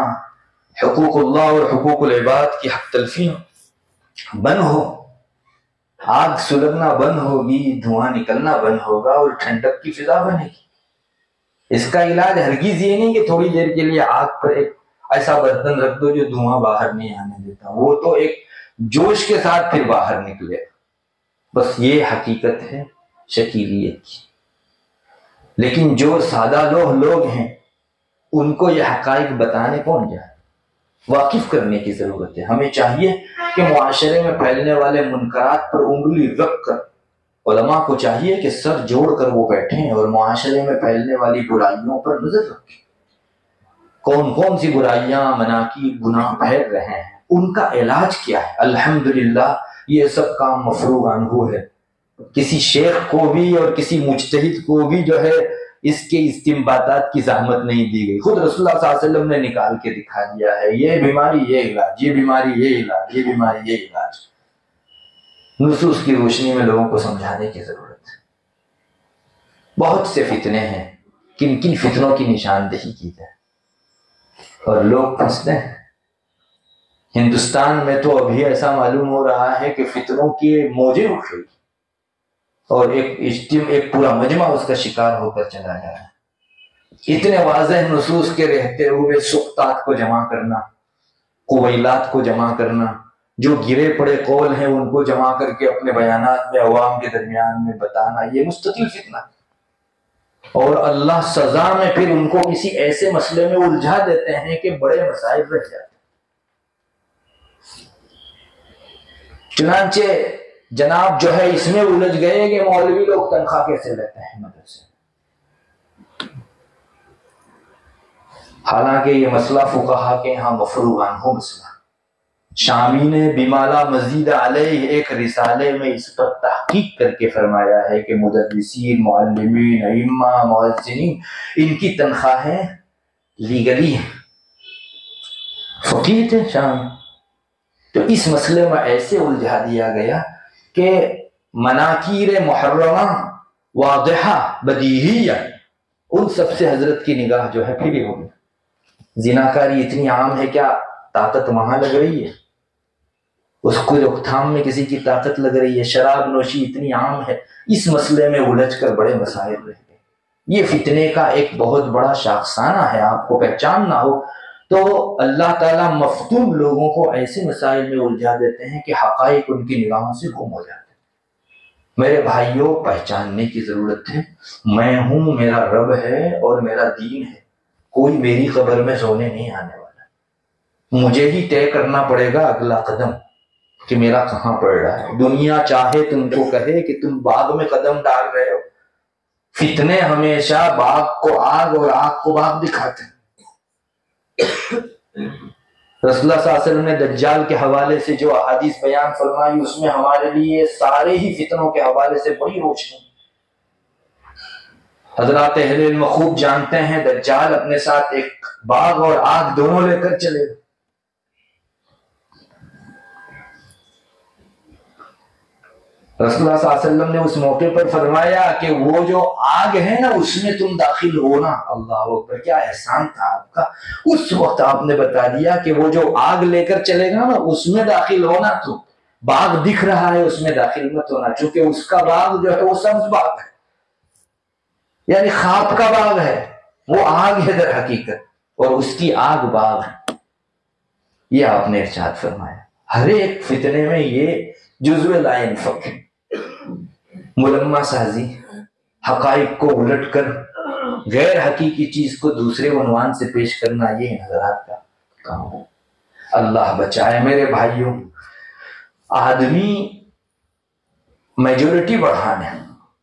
حقوق اللہ اور حقوق العباد کی حق تلفی بند ہو، آگ سلگنا بند ہوگی، دھواں نکلنا بند ہوگا اور ٹھنڈک کی فضا بنے گی۔ اس کا علاج ہرگز یہ نہیں کہ تھوڑی دیر کے لیے آگ پر ایک ایسا برتن رکھ دو جو دھواں باہر نہیں آنے دیتا، وہ تو ایک جوش کے ساتھ پھر باہر نکلے۔ بس یہ حقیقت ہے شکیلیت کی۔ لیکن جو سادہ لوگ ہیں ان کو یہ حقائق بتانے کون جائے، واقف کرنے کی ضرورت ہے۔ ہمیں چاہیے کہ معاشرے میں پھیلنے والے منکرات پر انگلی رکھ کر علماء کو چاہیے کہ سر جوڑ کر وہ بیٹھیں اور معاشرے میں پھیلنے والی برائیوں پر نظر رکھیں۔ کون کون سی برائیاں، مناکب، گناہ پھیل رہے ہیں، ان کا علاج کیا ہے؟ الحمدللہ یہ سب کام مفروغ عنہ ہے۔ کسی شیخ کو بھی اور کسی مجتہد کو بھی جو ہے اس کے استنباطات کی زحمت نہیں دی گئی، خود رسول اللہ صلی اللہ علیہ وسلم نے نکال کے دکھا دیا ہے، یہ بیماری یہ علاج، یہ بیماری یہ علاج، یہ بیماری یہ علاج۔ نصوص کی روشنی میں لوگوں کو سمجھانے کی ضرورت ہے۔ بہت سے فتنے ہیں، کن کن فتنوں کی نشاندہی کی جائے، اور لوگ پھنستے ہیں۔ ہندوستان میں تو ابھی ایسا معلوم ہو رہا ہے کہ فتنوں کی موجیں اٹھ رہی اور ایک پورا مجمع اس کا شکار ہو کر چلا جا رہا ہے۔ اتنے واضح نصوص کے رہتے ہوئے سقطات کو جمع کرنا، قویلات کو جمع کرنا، جو گرے پڑے قول ہیں ان کو جمع کر کے اپنے بیانات میں عوام کے درمیان میں بتانا، یہ مستطیل فتنہ ہے۔ اور اللہ سزا میں پھر ان کو کسی ایسے مسئلے میں الجھا دیتے ہیں کہ بڑے مسائل رہ جاتے ہیں۔ چنانچہ جناب جو ہے اس میں الجھ گئے کہ مولوی لوگ تنخواہ کیسے لیتے ہیں مدرسے، حالانکہ یہ مسئلہ فقہا کے یہاں مفروغ عنہ مسئلہ۔ شامی نے بمالا مزید علیہ ایک رسالے میں اس پر تحقیق کر کے فرمایا ہے کہ مدرسین، معلمین، ائمہ، مؤذنین، ان کی تنخواہیں لیگلی ہیں، فقیہ تھے شامی۔ تو اس مسئلے میں ایسے الجھا دیا گیا کہ مناکیر محرمہ واضحہ بدیہیہ ان سب سے حضرت کی نگاہ جو ہے پھری ہو گئی۔ زناکاری اتنی عام ہے، کیا طاقت وہاں لگ رہی ہے؟ اس کو روک تھام میں کسی کی طاقت لگ رہی ہے؟ شراب نوشی اتنی عام ہے، اس مسئلے میں الجھ کر بڑے مسائل رہ گئے۔ یہ فتنے کا ایک بہت بڑا شاخسانہ ہے، آپ کو پہچان نہ ہو تو اللہ تعالیٰ مفتون لوگوں کو ایسے مسائل میں الجھا دیتے ہیں کہ حقائق ان کی نگاہوں سے گم ہو جاتے ہیں۔ میرے بھائیوں، پہچاننے کی ضرورت ہے، میں ہوں، میرا رب ہے اور میرا دین ہے، کوئی میری قبر میں سونے نہیں آنے والا۔ مجھے ہی طے کرنا پڑے گا اگلا قدم کہ میرا کہاں پڑ رہا ہے۔ دنیا چاہے تم کو کہے کہ تم باغ میں قدم ڈال رہے ہو، فتنے ہمیشہ باغ کو آگ اور آگ کو باغ دکھاتے ہیں۔ رسول اللہ صلی اللہ علیہ وسلم نے دجال کے حوالے سے جو احادیث بیان فرمائی اس میں ہمارے لیے سارے ہی فتنوں کے حوالے سے بڑی روشنی۔ حضرات اہل علم خوب جانتے ہیں دجال اپنے ساتھ ایک باغ اور آگ دونوں لے کر چلے گا۔ رسول اللہ صلی اللہ علیہ وسلم نے اس موقع پر فرمایا کہ وہ جو آگ ہے نا اس میں تم داخل ہونا۔ اللہ اکبر، کیا احسان تھا آپ کا۔ اس وقت آپ نے بتا دیا کہ وہ جو آگ لے کر چلے گا نا اس میں داخل ہونا، تو باغ دکھ رہا ہے اس میں داخل مت ہونا، چونکہ اس کا باغ جو ہے وہ سبز باغ ہے، یعنی خواب کا باغ ہے، وہ آگ ہے در حقیقت، اور اس کی آگ باغ ہے۔ یہ آپ نے ارشاد فرمایا۔ ہر ایک فتنے میں یہ جزو لا ينفك، ملمہ سازی، حقائق کو الٹ کر غیر حقیقی چیز کو دوسرے عنوان سے پیش کرنا، یہ حضرات کا کام ہے۔ اللہ بچائے میرے بھائیوں۔ آدمی میجورٹی بڑھانے،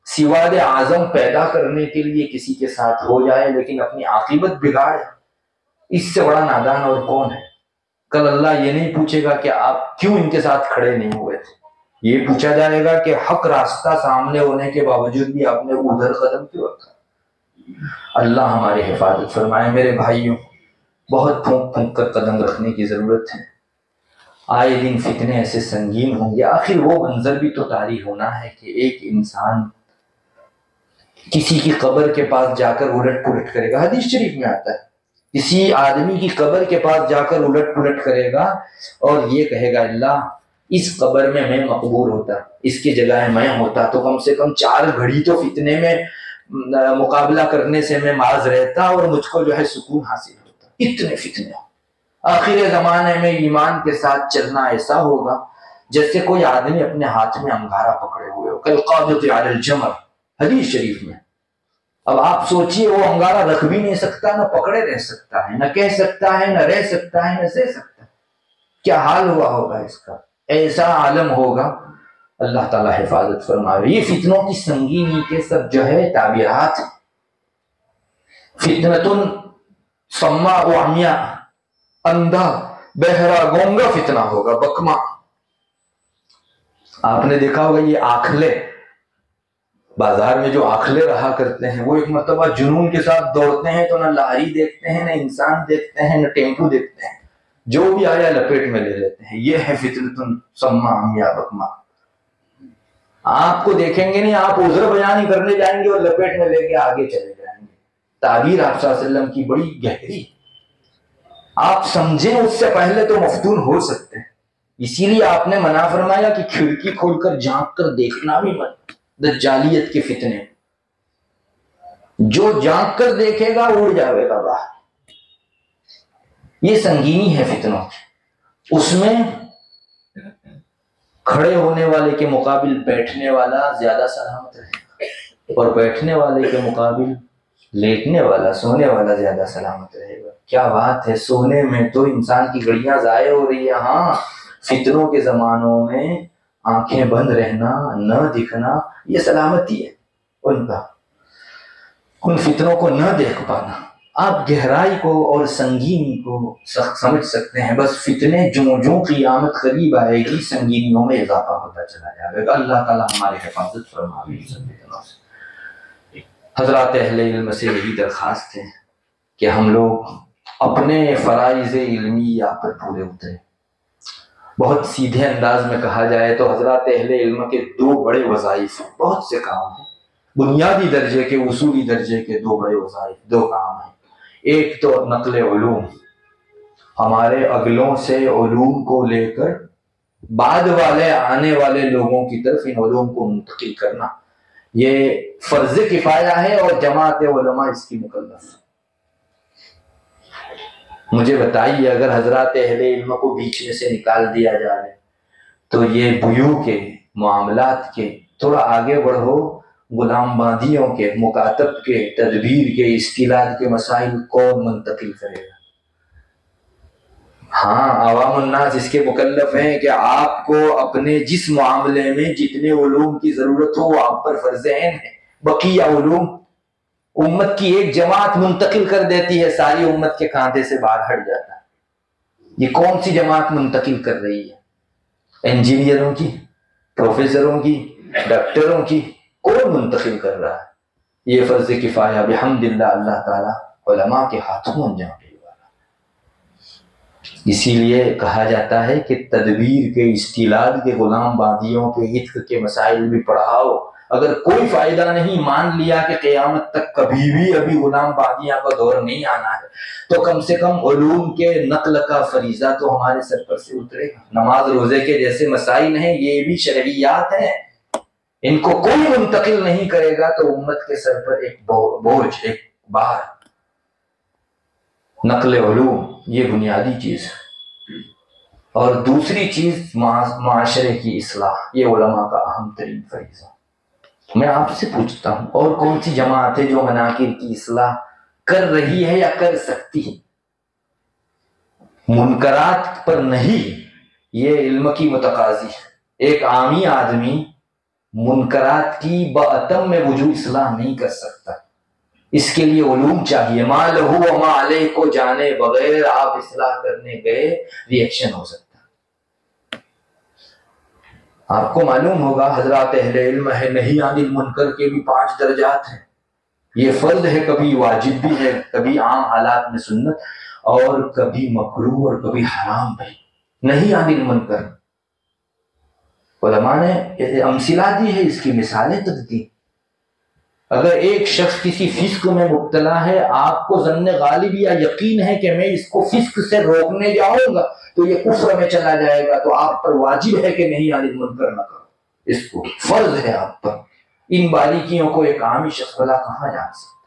سواد اعظم پیدا کرنے کے لیے کسی کے ساتھ ہو جائے لیکن اپنی عاقبت بگاڑے، اس سے بڑا نادان اور کون ہے؟ کل اللہ یہ نہیں پوچھے گا کہ آپ کیوں ان کے ساتھ کھڑے نہیں ہوئے تھے، یہ پوچھا جائے گا کہ حق راستہ سامنے ہونے کے باوجود بھی آپ نے ادھر قدم کیوں رکھا۔ اللہ ہماری حفاظت فرمائے میرے بھائیوں۔ بہت پھونک پھونک کر قدم رکھنے کی ضرورت ہے۔ آئے دن فتنے ایسے سنگین ہوں گے، آخر وہ منظر بھی تو طاری ہونا ہے کہ ایک انسان کسی کی قبر کے پاس جا کر الٹ پلٹ کرے گا۔ حدیث شریف میں آتا ہے کسی آدمی کی قبر کے پاس جا کر الٹ پلٹ کرے گا اور یہ کہے گا اللہ اس قبر میں مقبور ہوتا، اس کی جگہ میں ہوتا تو کم سے کم 4 گھڑی تو فتنے میں مقابلہ کرنے سے میں معاذ رہتا اور مجھ کو جو ہے سکون حاصل ہوتا۔ اتنے فتنے آخر زمانے میں ایمان کے ساتھ چلنا ایسا ہوگا جیسے کوئی آدمی اپنے ہاتھ میں انگارہ پکڑے ہوئے ہو، کالقابض علی الجمر، حدیث شریف میں۔ اب آپ سوچئے وہ انگارہ رکھ بھی نہیں سکتا، نہ پکڑے رہ سکتا ہے، نہ کہہ سکتا ہے، نہ رہ سکتا ہے، نہ سہ سکتا ہے، کیا حال ہوا ہوگا اس کا؟ ایسا عالم ہوگا۔ اللہ تعالیٰ حفاظت فرمائے۔ یہ فتنوں کی سنگینی کے سب جو ہے تعبیرات، فتنۃ صماء عمیاء، اندھا بہرا گونگا فتنہ ہوگا، بکما۔ آپ نے دیکھا ہوگا یہ آکھلے، بازار میں جو آکھلے رہا کرتے ہیں وہ ایک مرتبہ جنون کے ساتھ دوڑتے ہیں تو نہ لاری دیکھتے ہیں، نہ انسان دیکھتے ہیں، نہ ٹیمپو دیکھتے ہیں، جو بھی آیا لپیٹ میں لے لیتے ہیں۔ یہ ہے فتنۃ صماء عمیاء بکما۔ آپ کو دیکھیں گے نہیں، آپ عذر بیان ہی کرنے جائیں گے اور لپیٹ میں لے کے آگے چلے جائیں گے۔ تعبیر آپ صلی اللہ علیہ وسلم کی بڑی گہری، آپ سمجھیں اس سے پہلے تو مفتون ہو سکتے ہیں۔ اسی لیے آپ نے منع فرمایا کہ کھڑکی کھول کر جھانک کر دیکھنا بھی مت، دجالیت کے فتنے، جو جھانک کر دیکھے گا اڑ جاوے گا باہر۔ یہ سنگینی ہے فتنوں کی، اس میں کھڑے ہونے والے کے مقابل بیٹھنے والا زیادہ سلامت رہے گا، اور بیٹھنے والے کے مقابل لیٹنے والا، سونے والا زیادہ سلامت رہے گا۔ کیا بات ہے، سونے میں تو انسان کی گھڑیاں ضائع ہو رہی ہے۔ ہاں، فتنوں کے زمانوں میں آنکھیں بند رہنا، نہ دکھنا، یہ سلامتی ہے ان کا، ان فتنوں کو نہ دیکھ پانا۔ آپ گہرائی کو اور سنگینی کو سمجھ سکتے ہیں۔ بس فتنے جوں قیامت قریب آئے گی، سنگینیوں میں اضافہ ہوتا چلا جائے گا۔ اللہ تعالیٰ ہماری حفاظت فرمائے۔ حضرات اہل علم سے یہی درخواست ہے کہ ہم لوگ اپنے فرائض علمیہ پر پورے اتریں۔ بہت سیدھے انداز میں کہا جائے تو حضرات اہل علم کے دو بڑے وظائف ہیں، بہت سے کام ہیں، بنیادی درجے کے، اصولی درجے کے دو بڑے وظائف، دو کام ہیں۔ ایک تو نقل علوم، ہمارے اگلوں سے علوم کو لے کر بعد والے آنے والے لوگوں کی طرف ان علوم کو منتقل کرنا، یہ فرض کفایہ ہے اور جماعت علماء اس کی مکلف ہے۔ مجھے بتائیے، اگر حضرات اہل علم کو بیچ میں سے نکال دیا جائے تو یہ بیوع کے معاملات کے، تھوڑا آگے بڑھو، غلام باندیوں کے، مکاتب کے، تدبیر کے، استیلاد کے مسائل کون منتقل کرے گا؟ ہاں، عوام الناس اس کے مکلف ہیں کہ آپ کو اپنے جس معاملے میں جتنے علوم کی ضرورت ہو وہ آپ پر فرض عین ہے۔ بقیہ علوم امت کی ایک جماعت منتقل کر دیتی ہے، ساری امت کے کاندھے سے باہر ہٹ جاتا ہے۔ یہ کون سی جماعت منتقل کر رہی ہے؟ انجینئروں کی، پروفیسروں کی، ڈاکٹروں کی، کون منتقل کر رہا ہے؟ یہ فرض کفایہ بحمداللہ اللہ تعالیٰ علماء کے ہاتھوں انجام دے گا۔ اسی لیے کہا جاتا ہے کہ تدبیر کے، استیلاد کے، غلام باندیوں کے، عتق کے مسائل بھی پڑھاؤ۔ اگر کوئی فائدہ نہیں، مان لیا کہ قیامت تک کبھی بھی ابھی غلام باندیاں کا دور نہیں آنا ہے، تو کم سے کم علوم کے نقل کا فریضہ تو ہمارے سر پر سے اترے گا۔ نماز روزے کے جیسے مسائل ہیں، یہ بھی شرعیات ہیں، ان کو کوئی منتقل نہیں کرے گا تو امت کے سر پر ایک بوجھ، ایک بار۔ نقل علوم یہ بنیادی چیز ہے۔ اور دوسری چیز معاشرے کی اصلاح، یہ علماء کا اہم ترین فریضہ۔ میں آپ سے پوچھتا ہوں، اور کون سی جماعت ہے جو مناکر کی اصلاح کر رہی ہے یا کر سکتی ہے؟ منکرات پر نہیں، یہ علم کی متقاضی ہے۔ ایک عامی آدمی منکرات کی باتم میں وجوہ اصلاح نہیں کر سکتا، اس کے لیے علوم چاہیے۔ ما لہو و ما علیہ کو جانے بغیر آپ اصلاح کرنے گئے، ریئیکشن ہو سکتا ہے۔ آپ کو معلوم ہوگا حضرات اہل علم ہے، نہیں عن المنکر کے بھی 5 درجات ہیں۔ یہ فرض ہے، کبھی واجب بھی ہے، کبھی عام حالات میں سنت، اور کبھی مکروہ اور کبھی حرام بھی۔ نہیں عن المنکر، علماء نے امثلہ دی ہے، اس کی مثالیں تک دی۔ اگر ایک شخص کسی فسق میں مبتلا ہے، آپ کو ظن غالب یا یقین ہے کہ میں اس کو فسق سے روکنے جاؤں گا تو یہ کفر میں چلا جائے گا، تو آپ پر واجب ہے کہ نہیں عن المنکر نہ کرو، اس کو فرض ہے آپ پر۔ ان باریکیوں کو ایک عامی شخص بھلا کہاں جان سکتا؟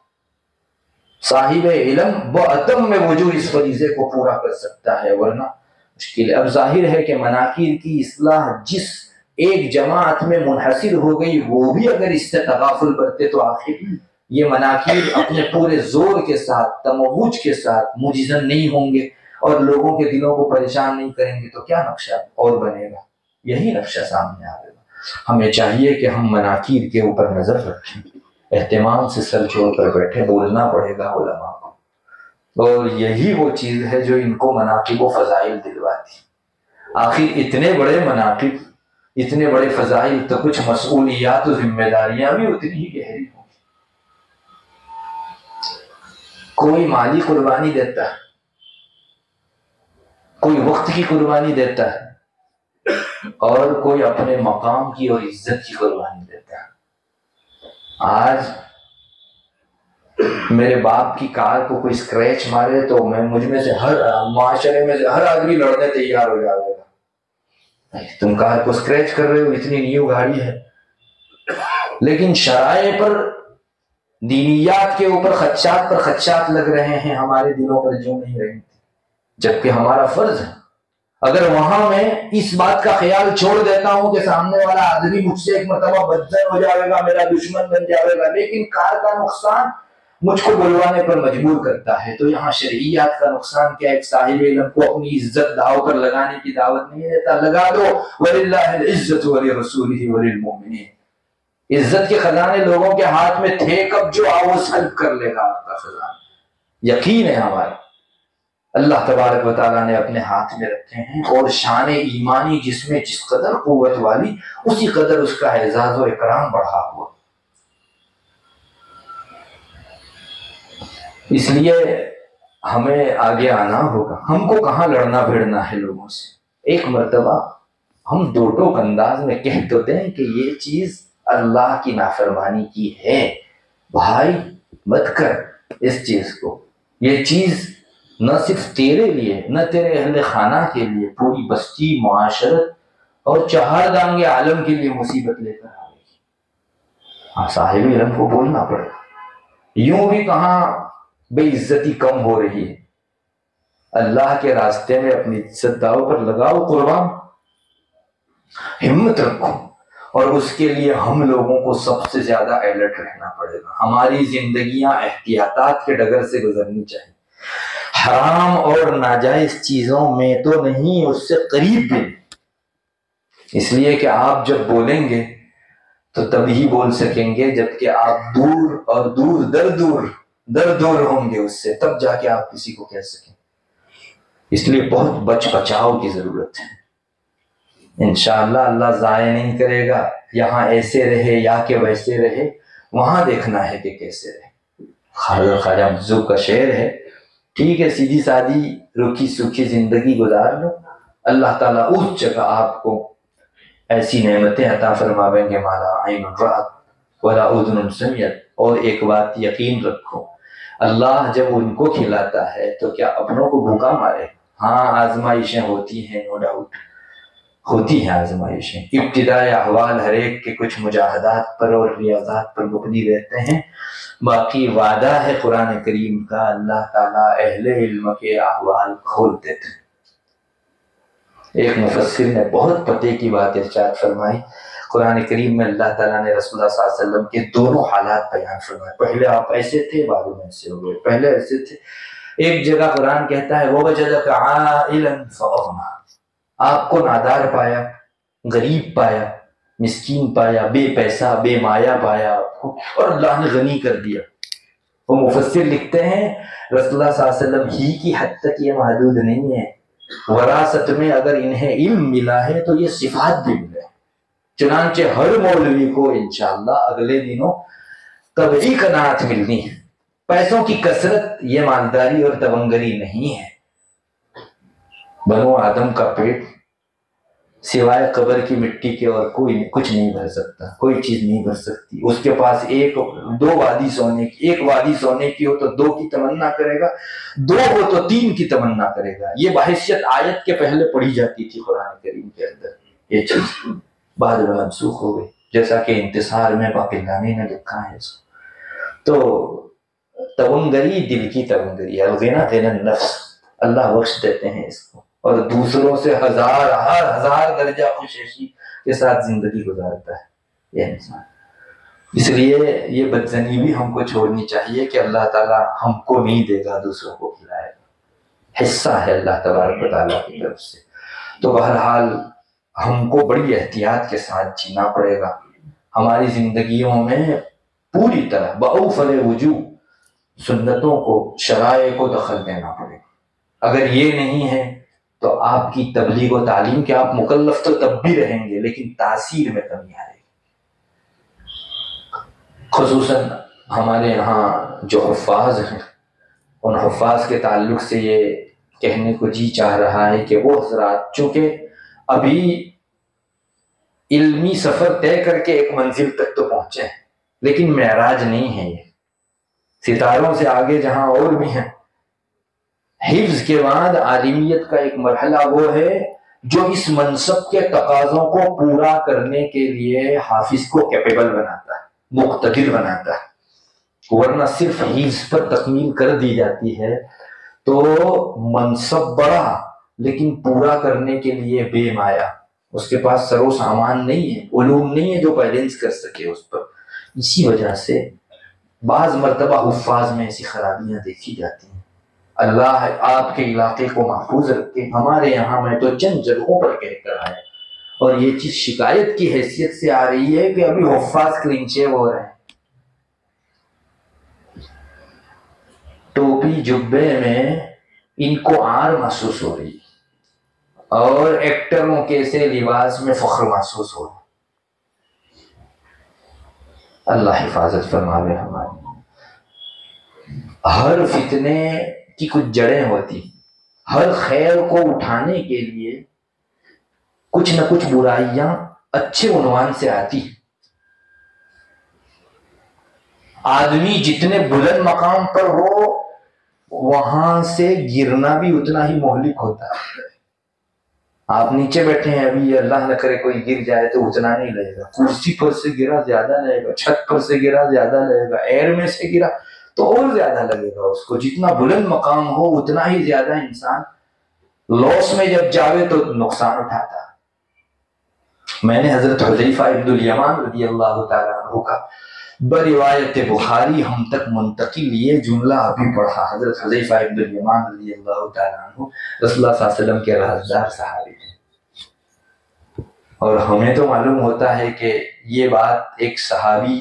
صاحب علم بعتم میں وجوہ اس فریضے کو پورا کر سکتا ہے، ورنہ مشکل ہے۔ اب ظاہر ہے کہ مناکیر کی اصلاح جس ایک جماعت میں منحصر ہو گئی، وہ بھی اگر اس سے تغافل برتے تو آخر یہ مناکیر اپنے پورے زور کے ساتھ، تموج کے ساتھ مجزن نہیں ہوں گے اور لوگوں کے دلوں کو پریشان نہیں کریں گے، تو کیا نقشہ اور بنے گا؟ یہی نقشہ سامنے آئے گا۔ ہمیں چاہیے کہ ہم مناکیر کے اوپر نظر رکھیں، اہتمام سے سر چھوڑ کر بیٹھے، بولنا پڑے گا علماء کو، اور یہی وہ چیز ہے جو ان کو مناقب و فضائل دلواتی۔ آخر اتنے بڑے مناقب، اتنے بڑے فضائل، تو کچھ مسئولیات و ذمہ داریاں بھی اتنی ہی گہری ہوں۔ کوئی مالی قربانی دیتا ہے، کوئی وقت کی قربانی دیتا ہے، اور کوئی اپنے مقام کی اور عزت کی قربانی دیتا ہے۔ آج میرے باپ کی کار کو کوئی اسکریچ مارے تو مجھ میں سے ہر معاشرے میں سے ہر آدمی لڑنے تیار ہو جائے گا، تم کار کو اسکریچ کر رہے ہو، اتنی نیو گاڑی ہے۔ لیکن شرائع پر، دینیات کے اوپر خدشات پر خدشات لگ رہے ہیں، ہمارے دلوں پر جو نہیں رہے، جبکہ ہمارا فرض ہے۔ اگر وہاں میں اس بات کا خیال چھوڑ دیتا ہوں کہ سامنے والا آدمی مجھ سے ایک مرتبہ بدزن ہو جائے گا، میرا دشمن بن جائے گا، لیکن کار کا نقصان مجھ کو بلوانے پر مجبور کرتا ہے، تو یہاں شرعیات کا نقصان کیا؟ ایک صاحب علم کو اپنی عزت داؤ پر لگانے کی دعوت نہیں دیتا۔ لگا دو، وَلِلَّهِ الْعِزَّةُ وَلِرَسُولِهِ وَلِلْمُؤْمِنِينَ۔ عزت کے خزانے لوگوں کے ہاتھ میں تھے، کب جو آؤ سلب کر لے گا آپ کا خزانہ۔ یقین ہے ہمارا، اللہ تبارک و تعالیٰ نے اپنے ہاتھ میں رکھے ہیں، اور شان ایمانی جس میں جس قدر قوت والی، اسی قدر اس کا اعزاز و اکرام بڑھا ہوا۔ اس لیے ہمیں آگے آنا ہوگا۔ ہم کو کہاں لڑنا بھیڑنا ہے لوگوں سے۔ ایک مرتبہ ہم دو ٹوک انداز میں کہہ تو دیں کہ یہ چیز اللہ کی نافرمانی کی ہے، بھائی مت کر اس چیز کو۔ یہ چیز نہ صرف تیرے لیے، نہ تیرے اہل خانہ کے لیے، پوری بستی، معاشرت اور چہار دانگ عالم کے لیے مصیبت لے کر آئے گی۔ صاحب علم کو بولنا پڑے گا۔ یوں بھی کہاں بے عزتی کم ہو رہی ہے؟ اللہ کے راستے میں اپنی عزت داؤ پر لگاؤ، قربان، ہمت رکھو، اور اس کے لیے ہم لوگوں کو سب سے زیادہ الرٹ رہنا پڑے گا۔ ہماری زندگیاں احتیاطات کے ڈگر سے گزرنی چاہیے، حرام اور ناجائز چیزوں میں تو نہیں، اس سے قریب بھی نہیں۔ اس لیے کہ آپ جب بولیں گے تو تبھی بول سکیں گے جبکہ آپ دور اور دور در دور ہوں گے اس سے، تب جا کے آپ کسی کو کہہ سکیں۔ اس لیے بہت بچ بچاؤ کی ضرورت ہے۔ انشاءاللہ اللہ ضائع نہیں کرے گا، یہاں ایسے رہے یا کہ ویسے رہے، وہاں دیکھنا ہے کہ کیسے رہے۔ خواجہ مخزوم کا شعر ہے، ٹھیک ہے سیدھی سادی روکھی سوکھی زندگی گزار لو، اللہ تعالیٰ اس جگہ آپ کو ایسی نعمتیں عطا فرماویں گے، مالا عین رأت ولا اذن سمعت۔ اور ایک بات یقین رکھو، اللہ جب ان کو کھلاتا ہے تو کیا اپنوں کو بھوکا مارے؟ ہاں آزمائشیں ہوتی ہیں، نو ڈاؤٹ ہوتی ہیں آزمائشیں، ابتدائی احوال ہر ایک کے کچھ مجاہدات پر اور ریاضات پر مبنی رہتے ہیں، باقی وعدہ ہے قرآن کریم کا، اللہ تعالیٰ اہل علم کے احوال کھول دیتے ہیں۔ ایک مفسر نے بہت پتے کی بات ارشاد فرمائی، قرآن کریم میں اللہ تعالیٰ نے رسول اللہ صلی اللہ علیہ وسلم کے دونوں حالات بیان فرمائے، پہلے آپ ایسے تھے، بعد میں ایسے ہو گئے، پہلے ایسے تھے۔ ایک جگہ قرآن کہتا ہے وَوَجَدَكَ عَائِلًا فَأَغْنَىٰ، آپ کو نادار پایا، غریب پایا، مسکین پایا، بے پیسہ بے مایا پایا آپ کو، اور اللہ نے غنی کر دیا۔ وہ مفسر لکھتے ہیں رسول اللہ صلی اللہ علیہ وسلم ہی کی حد تک یہ محدود نہیں ہے، وراثت میں اگر انہیں علم ملا ہے تو یہ صفات بھی ملے۔ چنانچہ ہر مولوی کو انشاءاللہ اگلے دنوں طبعی قناعت ملنی ہے۔ پیسوں کی کثرت یہ مالداری اور تونگری نہیں ہے۔ بنو آدم کا پیٹ سوائے قبر کی مٹی کے اور کوئی کچھ نہیں بھر سکتا، کوئی چیز نہیں بھر سکتی۔ اس کے پاس ایک وادی سونے کی ہو تو 2 کی تمنا کرے گا، 2 ہو تو 3 کی تمنا کرے گا۔ یہ بحیثیت آیت کے پہلے پڑھی جاتی تھی قرآن کریم کے اندر، یہ چیز بعد میں منسوخ ہو گئی، جیسا کہ انتصار میں باقلانی نے لکھا ہے اس کو۔ تو تونگری دل کی تونگری ہے، غنا غنا النفس، اللہ بخش دیتے ہیں اس کو، اور دوسروں سے ہزار درجہ خوشیشی کے ساتھ زندگی گزارتا ہے یہ انسان۔ اس لیے یہ بدزنی بھی ہم کو چھوڑنی چاہیے کہ اللہ تعالیٰ ہم کو نہیں دے گا، دوسروں کو کھلائے گا، حصہ ہے اللہ تبارک و تعالیٰ کی طرف سے۔ تو بہرحال ہم کو بڑی احتیاط کے ساتھ جینا پڑے گا، ہماری زندگیوں میں پوری طرح بأوفر وجوہ سنتوں کو، شرائع کو دخل دینا پڑے گا۔ اگر یہ نہیں ہے تو آپ کی تبلیغ و تعلیم کے آپ مکلف تو تب بھی رہیں گے، لیکن تاثیر میں کمی آئے گی۔ خصوصاً ہمارے یہاں جو حفاظ ہیں، ان حفاظ کے تعلق سے یہ کہنے کو جی چاہ رہا ہے کہ وہ حضرات چونکہ ابھی علمی سفر طے کر کے ایک منزل تک تو پہنچے ہیں، لیکن معراج نہیں ہے یہ، ستاروں سے آگے جہاں اور بھی ہیں۔ حفظ کے بعد عالمیت کا ایک مرحلہ وہ ہے جو اس منصب کے تقاضوں کو پورا کرنے کے لیے حافظ کو کیپیبل بناتا ہے، مقتدر بناتا ہے، ورنہ صرف حفظ پر تکمیل کر دی جاتی ہے تو منصب بڑا لیکن پورا کرنے کے لیے بے مایا، اس کے پاس سر و سامان نہیں ہے، علوم نہیں ہے جو بیلنس کر سکے اس پر۔ اسی وجہ سے بعض مرتبہ حفاظ میں ایسی خرابیاں دیکھی جاتی ہیں۔ اللہ آپ کے علاقے کو محفوظ رکھے۔ ہمارے یہاں میں تو چند جگہوں پر کہہ کر آیا اور یہ چیز شکایت کی حیثیت سے آ رہی ہے کہ ابھی حفاظ کلینچے ہو رہے ہیں، ٹوپی جبے میں ان کو عار محسوس ہو رہی ہے اور ایکٹروں کے سے لباس میں فخر محسوس ہو رہا ہے۔ اللہ حفاظت فرماوے ہماری۔ ہر فتنے کی کچھ جڑیں ہوتی، ہر خیر کو اٹھانے کے لیے کچھ نہ کچھ برائیاں اچھے عنوان سے آتی۔ آدمی جتنے بلند مقام پر ہو وہاں سے گرنا بھی اتنا ہی مہلک ہوتا ہے۔ آپ نیچے بیٹھے ہیں، ابھی اللہ نہ کرے کوئی گر جائے تو اتنا نہیں لگے گا، کرسی پر سے گرا زیادہ لگے گا، چھت پر سے گرا زیادہ لگے گا، ایئر میں سے گرا تو اور زیادہ لگے گا اس کو۔ جتنا بلند مقام ہو اتنا ہی زیادہ انسان لاس میں جب جاوے تو نقصان اٹھاتا ہے۔ میں نے حضرت حذیفہ ابن الیمان رضی اللہ تعالیٰ عنہ کا بروایت بخاری ہم تک منتقل یہ جملہ ابھی پڑھا۔ حضرت حذیفہ ابن الیمان رضی اللہ تعالیٰ عنہ رسول اللہ صلی اللہ علیہ وسلم کے رازدار صحابی ہیں، اور ہمیں تو معلوم ہوتا ہے کہ یہ بات ایک صحابی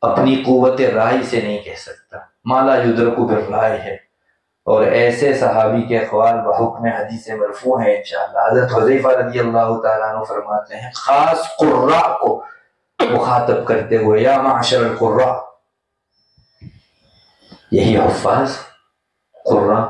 اپنی قوت رائے سے نہیں کہہ سکتا، ما لا یدرک بالرائے ہے، اور ایسے صحابی کے اقوال بحکم حدیث مرفوع ہیں انشاءاللہ۔ حضرت حذیفہ رضی اللہ تعالیٰ عنہ فرماتے ہیں خاص قراء کو مخاطب کرتے ہوئے، یا معشر القراء، یہی حفاظ قراء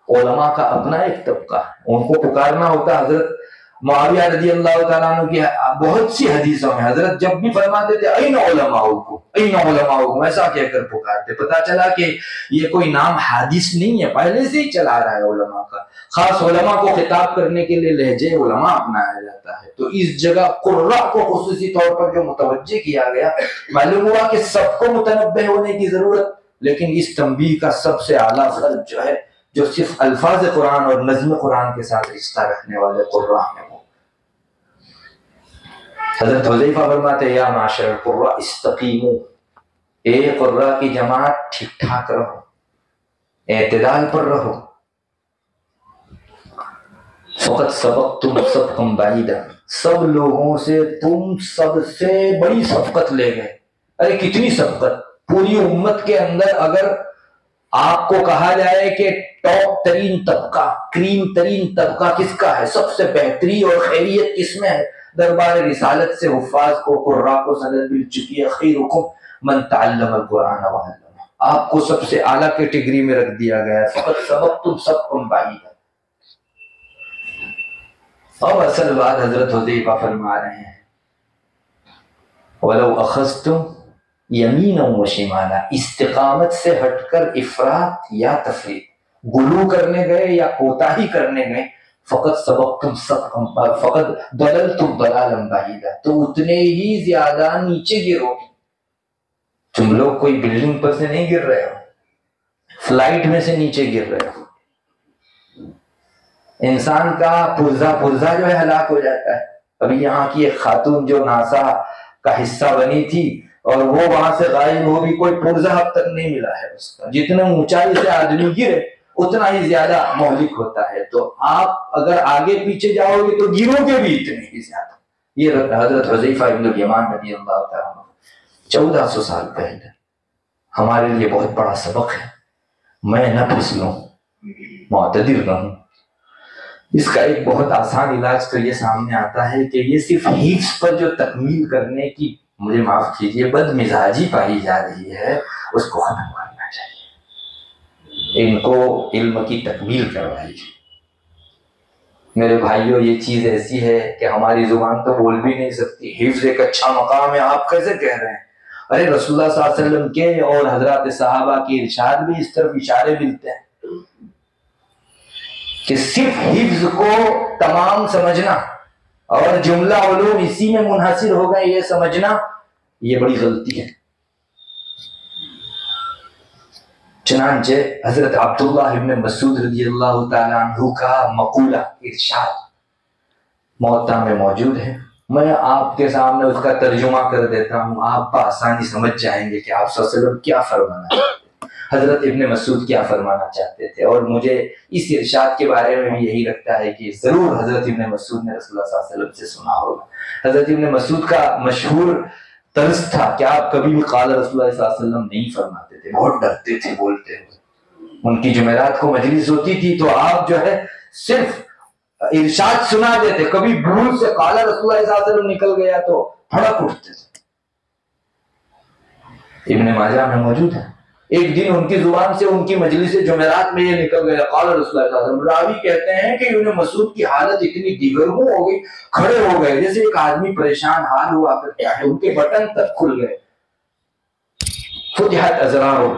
علماء کا اپنا ایک طبقہ ہے، ان کو پکارنا ہوتا۔ حضرت معاویہ رضی اللہ تعالیٰ عنہ کی بہت سی حدیثوں میں حضرت جب بھی فرماتے تھے این علماؤکم، این علماؤکم، ایسا کہہ کر پکارتے۔ پتا چلا کہ یہ کوئی نام حادث نہیں ہے، پہلے سے ہی چلا رہا ہے علماء کا۔ خاص علماء کو خطاب کرنے کے لیے لہجے علماء اپنایا جاتا ہے، تو اس جگہ قراء کو خصوصی طور پر جو متوجہ کیا گیا، معلوم ہوا کہ سب کو متنبہ ہونے کی ضرورت، لیکن اس تنبیہ کا سب سے اعلیٰ فرد جو ہے، جو صرف الفاظ قرآن اور نظم قرآن کے ساتھ رشتہ رکھنے والے قراء ہیں، وہ حضرت حذیفہ فرماتے ہیں یا معاشر القراء استقیموا، اے قراء کی جماعت ٹھیک ٹھاک رہو، اعتدال پر رہو۔ فقط سبقتم سبقا بعیدا، سب لوگوں سے تم سب سے بڑی سبقت لے گئے۔ ارے کتنی سبقت! پوری امت کے اندر اگر آپ کو کہا جائے کہ ٹاپ ترین طبقہ، کریم ترین طبقہ کس کا ہے، سب سے بہتری اور خیریت کس میں ہے، دربار رسالت سے حفاظ کو قراء کو سند مل چکی ہے۔ خیرکم من تعلم القرآن وعلمہ، آپ کو سب سے اعلیٰ کیٹیگری میں رکھ دیا گیا ہے۔ فقط سبقتم سبقا بعیدا۔ اب اصل بات حضرت حذیفہ فرما رہے ہیں وَلَوْ أَخَذْتُمْ یمینا و شمالا، استقامت سے ہٹ کر افراط یا تفریط، غلو کرنے گئے یا کوتاہی کرنے گئے، فقط سبقتم سبقا، فقط ضللتم ضلالا بعیدا، تو اتنے ہی زیادہ نیچے گرو۔ تم لوگ کوئی بلڈنگ پر سے نہیں گر رہے ہو، فلائٹ میں سے نیچے گر رہے ہو۔ انسان کا پرزہ جو ہے ہلاک ہو جاتا ہے۔ ابھی یہاں کی ایک خاتون جو ناسا کا حصہ بنی تھی اور وہ وہاں سے غائب ہو بھی، کوئی پرزہ اب تک نہیں ملا ہے اس کا۔ جتنے اونچائی سے آدمی گرے اتنا ہی زیادہ مہلک ہوتا ہے، تو آپ اگر آگے پیچھے جاؤ گے تو گرو گے بھی اتنے ہی زیادہ۔ یہ حضرت حذیفہ ابن الیمان رضی اللہ تعالیٰ عنہ 1400 سال پہلے ہمارے لیے بہت بڑا سبق ہے۔ میں نہ پھسلوں، معتدل رہوں۔ اس کا ایک بہت آسان علاج تو یہ سامنے آتا ہے کہ یہ صرف حفظ پر جو تکمیل کرنے کی، مجھے معاف کیجیے، بد مزاجی پائی جا رہی ہے، اس کو ختم کرنا چاہیے۔ ان کو علم کی تکمیل کروائیے۔ میرے بھائیوں یہ چیز ایسی ہے کہ ہماری زبان تو بول بھی نہیں سکتی. حفظ ایک اچھا مقام ہے، آپ کیسے کہہ رہے ہیں؟ ارے رسول اللہ صلی اللہ علیہ وسلم کے اور حضرات صحابہ کے ارشاد بھی اس طرف اشارے ملتے ہیں کہ صرف حفظ کو تمام سمجھنا اور جملہ علوم اسی میں منحصر ہو گئے یہ سمجھنا، یہ بڑی غلطی ہے. چنانچہ حضرت عبداللہ ابن مسعود رضی اللہ تعالیٰ عنہ کا مقولہ ارشاد موطا میں موجود ہے. میں آپ کے سامنے اس کا ترجمہ کر دیتا ہوں، آپ بآسانی سمجھ جائیں گے کہ آپ صلی اللہ علیہ وسلم کیا فرمانا چاہتے تھے، حضرت ابن مسعود کیا فرمانا چاہتے تھے. اور مجھے اس ارشاد کے بارے میں بھی یہی لگتا ہے کہ ضرور حضرت ابن مسعود نے رسول اللہ صلی اللہ علیہ وسلم سے سنا ہوگا. حضرت ابن مسعود کا مشہور طرز تھا کہ آپ کبھی بھی قال رسول اللہ صلی اللہ علیہ وسلم نہیں فرماتے تھے، بہت ڈرتے تھے بولتے ہوئے. ان کی جمعرات کو مجلس ہوتی تھی تو آپ جو ہے صرف ارشاد سنا دیتے، کبھی بھول سے قال رسول اللہ صلی اللہ علیہ وسلم نکل گیا تو بھڑک اٹھتے تھے. ابن ماجہ میں موجود ہے، ایک دن ان کی زبان سے ان کی مجلس جمعرات میں یہ نکل گیا قال رسول اللہ صلی اللہ علیہ وسلم. راوی کہتے ہیں کہ ابن مسعود کی حالت اتنی دیگرگوں ہو گئی، کھڑے ہو گئے جیسے ایک آدمی پریشان حال ہوا کرتا ہے. ان کے بٹن تک کھل گئے، فتحت ازراروں،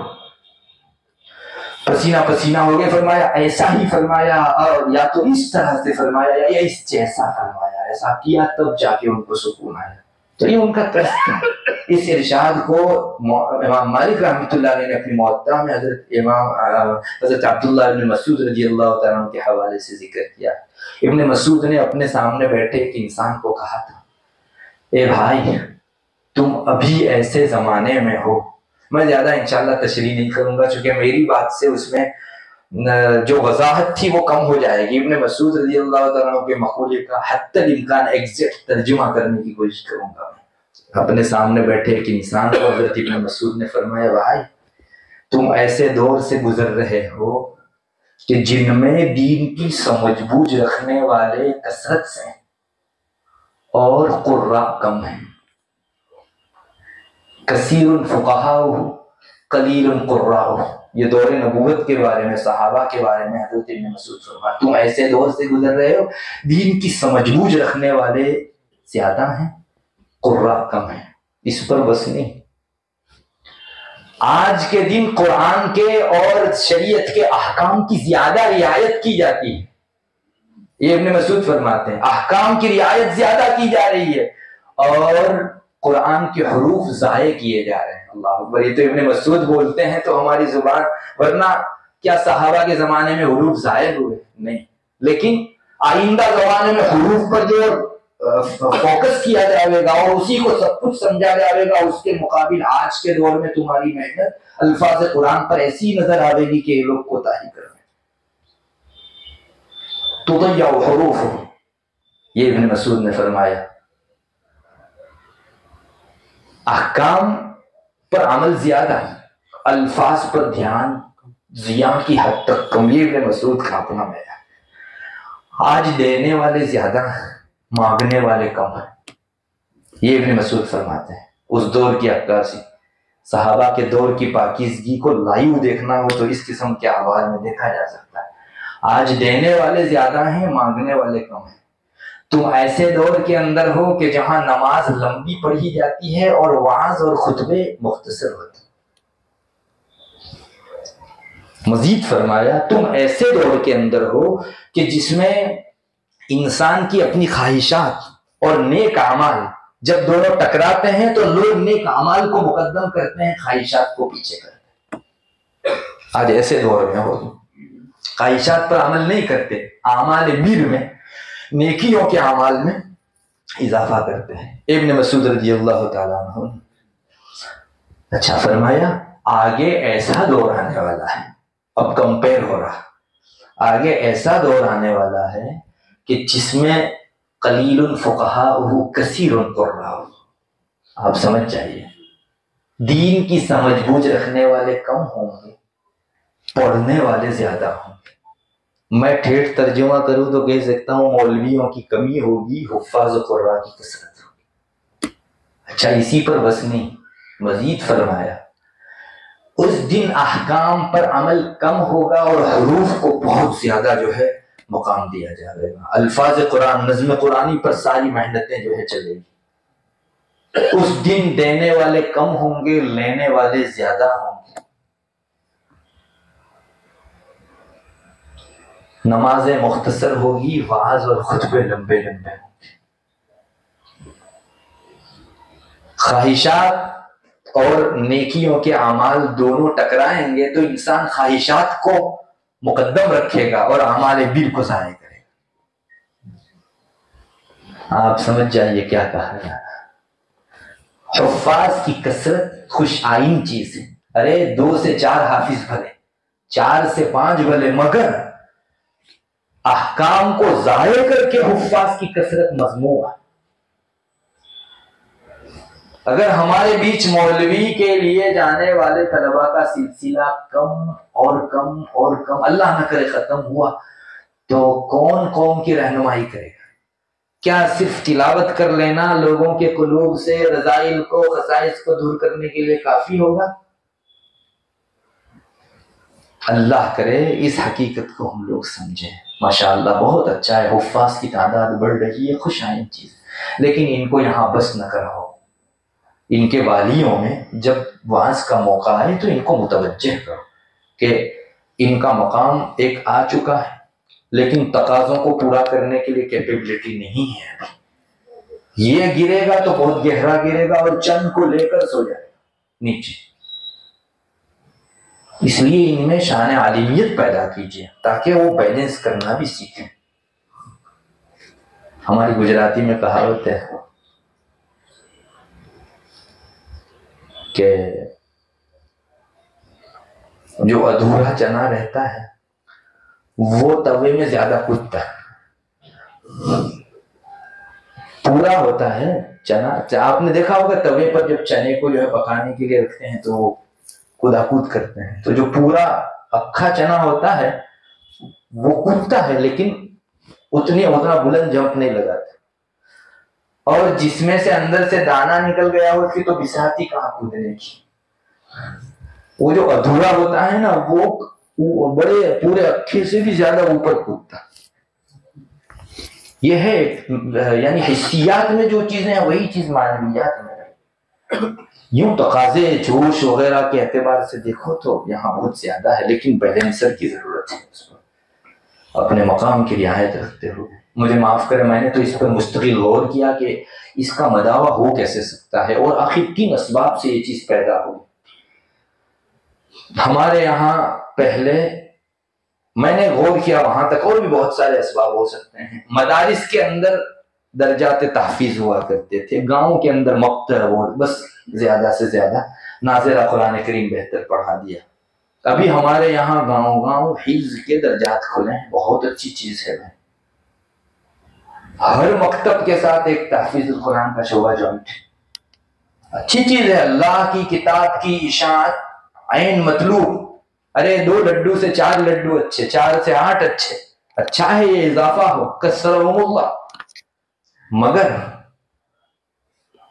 پسینہ پسینہ ہو گئے. فرمایا ایسا ہی فرمایا، اور یا تو اس طرح سے فرمایا یا اس جیسا فرمایا، ایسا کیا تب جا کے ان کو سکون آیا. تو یہ ان کا طرز تھا. اس ارشاد کو امام مالک رحمۃ اللہ علیہ نے اپنی موطا میں حضرت عبداللہ ابن مسعود رضی اللہ تعالیٰ عنہ کے حوالے سے ذکر کیا. ابن مسعود نے اپنے سامنے بیٹھے ایک انسان کو کہا تھا، اے بھائی تم ابھی ایسے زمانے میں ہو. میں زیادہ انشاءاللہ تشریح نہیں کروں گا چونکہ میری بات سے اس میں جو وضاحت تھی وہ کم ہو جائے گی. ابن مسعود رضی اللہ تعالیٰ عنہ کے مقولے کا حتی الامکان ایگزیکٹ ترجمہ کرنے کی کوشش کروں گا. اپنے سامنے بیٹھے ایک انسان کو حضرت ابن مسعود نے فرمایا، بھائی تم ایسے دور سے گزر رہے ہو کہ جن میں دین کی سمجھ بوجھ رکھنے والے کثرت سے اور قراء کم ہیں. کثیر الفقہاء قلیل القراء. یہ دور نبوت کے بارے میں، صحابہ کے بارے میں حضرت ابن مسعود فرمایا تم ایسے دور سے گزر رہے ہو دین کی سمجھ بوجھ رکھنے والے زیادہ ہیں، قراء کم ہیں. اس پر بس نہیں، آج کے دن قرآن کے اور شریعت کے احکام کی زیادہ رعایت کی جاتی ہے. یہ ابن مسعود فرماتے ہیں احکام کی رعایت زیادہ کی جا رہی ہے اور قرآن کے حروف ضائع کیے جا رہے ہیں. اللہ اکبر. یہ تو ابن مسعود بولتے ہیں تو ہماری زبان، ورنہ کیا صحابہ کے زمانے میں حروف ضائع ہوئے؟ نہیں. لیکن آئندہ زمانے میں حروف پر جو فوکس کیا جائے گا اور اسی کو سب کچھ سمجھا جائے گا، اس کے مقابل آج کے دور میں تمہاری محنت الفاظ قرآن پر ایسی نظر آئے گی کہ یہ لوگ کوتاہی کر رہے ہیں. تضيع حروف، یہ ابن مسعود نے فرمایا. احکام پر عمل زیادہ، الفاظ پر دھیان ضیاء کی حد تک کم. یہ ابن مسعود کا اپنا معیار. آج دینے والے زیادہ مانگنے والے کم ہیں، یہ ابن مسعود فرماتے ہیں. اس دور کی عکاسی، صحابہ کے دور کی پاکیزگی کو لائیو دیکھنا ہو تو اس قسم کے احوال میں دیکھا جا سکتا ہے. آج دینے والے زیادہ ہیں، مانگنے والے کم ہیں. تم ایسے دور کے اندر ہو کہ جہاں نماز لمبی پڑھی جاتی ہے اور وعظ اور خطبے مختصر ہوتے ہیں. مزید فرمایا تم ایسے دور کے اندر ہو کہ جس میں انسان کی اپنی خواہشات اور نیک اعمال جب دونوں ٹکراتے ہیں تو لوگ نیک اعمال کو مقدم کرتے ہیں، خواہشات کو پیچھے کرتے ہیں. آج ایسے دور میں ہو خواہشات پر عمل نہیں کرتے، اعمال بر میں، نیکیوں کے اعمال میں اضافہ کرتے ہیں. ابن مسعود رضی اللہ تعالیٰ عنہ نے اچھا فرمایا آگے ایسا دور آنے والا ہے، اب کمپیر ہو رہا، آگے ایسا دور آنے والا ہے کہ جس میں قلیل الفقہاء کثیر القراء. آپ سمجھ جائیے، دین کی سمجھ بوجھ رکھنے والے کم ہوں گے، پڑھنے والے زیادہ ہوں گے. میں ٹھیٹھ ترجمہ کروں تو کہہ سکتا ہوں مولویوں کی کمی ہوگی، حفاظ قراء کی کثرت ہوگی. اچھا اسی پر بس نہیں، مزید فرمایا اس دن احکام پر عمل کم ہوگا اور حروف کو بہت زیادہ جو ہے مقام دیا جائے گا. الفاظ قرآن، نظم قرآنی پر ساری محنتیں جو ہے چلے گی. اس دن دینے والے کم ہوں گے، لینے والے زیادہ ہوں گے. نمازیں مختصر ہوگی، وعظ اور خطبے لمبے لمبے ہوں گے. خواہشات اور نیکیوں کے اعمال دونوں ٹکرائیں گے تو انسان خواہشات کو مقدم رکھے گا اور اعمال بر کو ضائع کرے گا. آپ سمجھ جائیے کیا کہا جا رہا ہے. حفاظ کی کثرت خوش آئین چیز ہے. ارے 2 سے 4 حافظ بھلے، 4 سے 5 بھلے، مگر احکام کو ضائع کر کے حفاظ کی کثرت مذموم ہے. اگر ہمارے بیچ مولوی کے لیے جانے والے طلباء کا سلسلہ کم اور کم اور کم، اللہ نہ کرے ختم ہوا، تو کون قوم کی رہنمائی کرے گا؟ کیا صرف تلاوت کر لینا لوگوں کے قلوب سے رذائل کو، خصائص کو دور کرنے کے لیے کافی ہوگا؟ اللہ کرے اس حقیقت کو ہم لوگ سمجھیں. ماشاءاللہ بہت اچھا ہے، حفاظ کی تعداد بڑھ رہی ہے، خوش آئند چیز، لیکن ان کو یہاں بس نہ کراؤ. ان کے والیوں میں جب وعظ کا موقع آئے تو ان کو متوجہ کرو کہ ان کا مقام ایک آ چکا ہے، لیکن تقاضوں کو پورا کرنے کے لیے کیپیبلٹی نہیں ہے. یہ گرے گا تو بہت گہرا گرے گا اور چند کو لے کر سو جائے گا نیچے. اس لیے ان میں شان عالمیت پیدا کیجیے تاکہ وہ بیلنس کرنا بھی سیکھیں. ہماری گجراتی میں کہاوت ہے کہ جو ادھورا چنا رہتا ہے وہ توے میں زیادہ کودتا ہے. پورا ہوتا ہے چنا، آپ نے دیکھا ہوگا توے پر جب چنے کو جو ہے پکانے کے لیے رکھتے ہیں تو وہ کودا کود کرتے ہیں. تو جو پورا اکھا چنا ہوتا ہے وہ کودتا ہے لیکن اتنا بلند جمپ نہیں لگاتا. اور جس میں سے اندر سے دانا نکل گیا ہو اس کی تو بساتی کہاں کودنے کی. وہ جو ادھورا ہوتا ہے نا وہ بڑے پورے اکھے سے بھی زیادہ اوپر کودتا. یہ ہے یعنی حسیات میں جو چیزیں ہیں وہی چیز معنویات میں. یوں تقاضے جوش وغیرہ کے اعتبار سے دیکھو تو یہاں بہت زیادہ ہے، لیکن بیلنسر کی ضرورت ہے اس پر اپنے مقام کی رعایت رکھتے ہوئے. مجھے معاف کریں، میں نے تو اس پر مستقل غور کیا کہ اس کا مداوع ہو کیسے سکتا ہے اور آخر کن اسباب سے یہ چیز پیدا ہو. ہمارے یہاں پہلے میں نے غور کیا وہاں تک اور بھی بہت سارے اسباب ہو سکتے ہیں. مدارس کے اندر درجات تحفیظ ہوا کرتے تھے، گاؤں کے اندر مکتب اور بس زیادہ سے زیادہ ناظرہ قرآن کریم بہتر پڑھا دیا. ابھی ہمارے یہاں گاؤں گاؤں حفظ کے درجات کھلے ہیں، بہت اچھی چیز ہے. ہر مکتب کے ساتھ ایک تحفیظ القرآن کا شعبہ جوائنٹ، اچھی چیز ہے. اللہ کی کتاب کی اشاعت عین مطلوب. ارے 2 لڈو سے 4 لڈو اچھے، 4 سے 8 اچھے، اچھا ہے یہ اضافہ ہو، کثرهم اللہ. مگر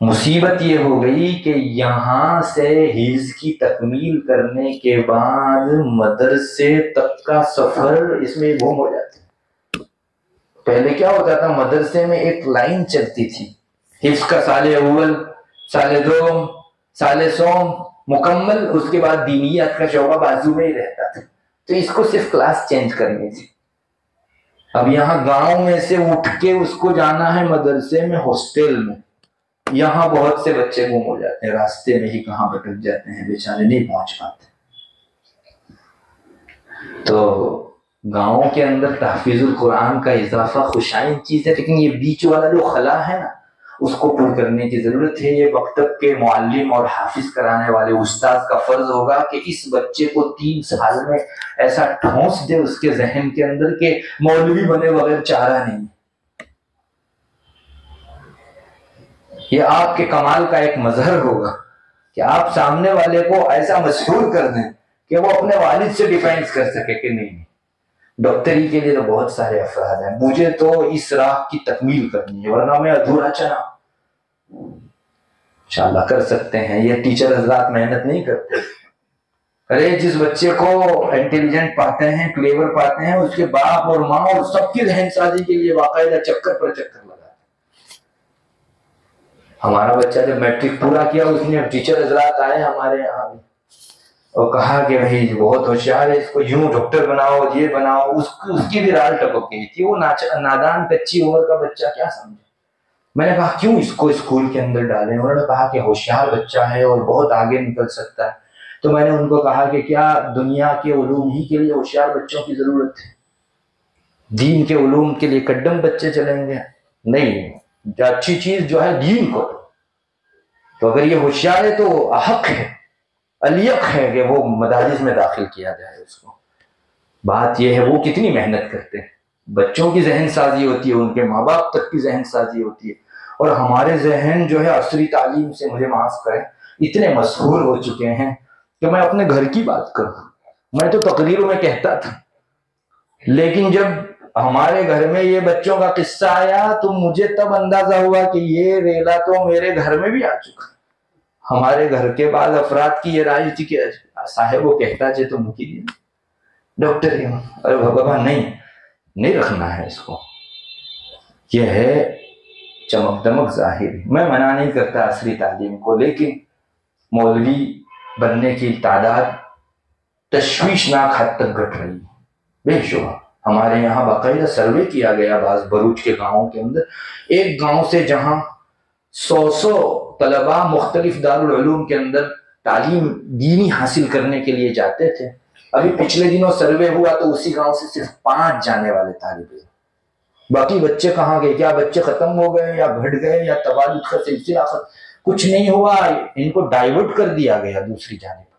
مصیبت یہ ہو گئی کہ یہاں سے حفظ کی تکمیل کرنے کے بعد مدرسے تک کا سفر اس میں گم ہو جاتا. پہلے کیا ہوتا تھا، مدرسے میں ایک لائن چلتی تھی، حفظ کا سال اول، سال دوم، سال سوم مکمل، اس کے بعد دینیات کا شعبہ بازو میں ہی رہتا تھا. تو اس کو صرف کلاس چینج کرنی تھی. اب یہاں گاؤں میں سے اٹھ کے اس کو جانا ہے مدرسے میں، ہاسٹل میں. یہاں بہت سے بچے گم ہو جاتے ہیں، راستے میں ہی کہاں بھٹک جاتے ہیں بیچارے، نہیں پہنچ پاتے. تو گاؤں کے اندر تحفیظ القرآن کا اضافہ خوشائن چیز ہے، لیکن یہ بیچ والا جو خلا ہے نا اس کو پر کرنے کی ضرورت ہے. یہ مکتب کے معلم اور حافظ کرانے والے استاد کا فرض ہوگا کہ اس بچے کو 3 سال میں ایسا ٹھونس دے اس کے ذہن کے اندر کہ مولوی بنے بغیر چارہ نہیں. یہ آپ کے کمال کا ایک مظہر ہوگا کہ آپ سامنے والے کو ایسا مشہور کر دیں کہ وہ اپنے والد سے ڈیفینس کر سکے کہ نہیں. ڈاکٹری کے لیے تو بہت سارے افراد ہیں، مجھے تو اس راہ کی تکمیل کرنی ہے ورنہ میں ادھورا چنا. انشاءاللہ کر سکتے ہیں. یہ ٹیچر حضرات محنت نہیں کرتے، ارے جس بچے کو انٹیلیجنٹ پاتے ہیں، کلیور پاتے ہیں، اس کے باپ اور ماں اور سب کی ذہن سازی کے لیے باقاعدہ چکر پر چکر لگا۔ ہمارا بچہ جب میٹرک پورا کیا، اس نے ٹیچر حضرات آئے ہمارے یہاں بھی اور کہا کہ بھائی بہت ہوشیار ہے، اس کو یوں ڈاکٹر بناؤ، یہ بناؤ۔ اس کی بھی رال ٹپک گئی تھی، وہ نادان کچی عمر کا بچہ کیا سمجھے۔ میں نے کہا کیوں اس کو اسکول کے اندر ڈالیں؟ انہوں نے کہا کہ ہوشیار بچہ ہے اور بہت آگے نکل سکتا ہے۔ تو میں نے ان کو کہا کہ کیا دنیا کے علوم ہی کے لیے ہوشیار بچوں کی ضرورت ہے؟ دین کے علوم کے لیے کڈم بچے چلیں گے؟ نہیں، اچھی چیز جو ہے دین کو، تو اگر یہ ہوشیار ہے تو حق ہے، الیق ہے کہ وہ مدارس میں داخل کیا جائے اس کو۔ بات یہ ہے وہ کتنی محنت کرتے ہیں، بچوں کی ذہن سازی ہوتی ہے، ان کے ماں باپ تک کی ذہن سازی ہوتی ہے، اور ہمارے ذہن جو ہے عصری تعلیم سے، مجھے معاف کریں، اتنے مسحور ہو چکے ہیں کہ میں اپنے گھر کی بات کروں، میں تو تقریروں میں کہتا تھا، لیکن جب ہمارے گھر میں یہ بچوں کا قصہ آیا تو مجھے تب اندازہ ہوا کہ یہ ریلا تو میرے گھر میں بھی آ چکا۔ ہمارے گھر کے بعد افراد کی یہ رائے تھی کہ صاحب وہ کہتا ہے تو مکی دیا ڈاکٹر ہی، ارے بابا نہیں رکھنا ہے اس کو، یہ ہے چمک دمک ظاہری۔ میں منع نہیں کرتا عصری تعلیم کو، لیکن مولوی بننے کی تعداد تشویشناک حد تک گھٹ رہی ہے بے شبہ۔ ہمارے یہاں باقاعدہ سروے کیا گیا بعض بروچ کے گاؤں کے اندر، ایک گاؤں سے جہاں 100 طلباء مختلف دارالعلوم کے اندر تعلیم دینی حاصل کرنے کے لیے جاتے تھے، ابھی پچھلے دنوں سروے ہوا تو اسی گاؤں سے صرف 5 جانے والے طالب علم، باقی بچے کہاں گئے؟ کیا بچے ختم ہو گئے یا گھٹ گئے یا تبادل کا سلسلہ کچھ نہیں ہوا، ان کو ڈائیورٹ کر دیا گیا دوسری جانب۔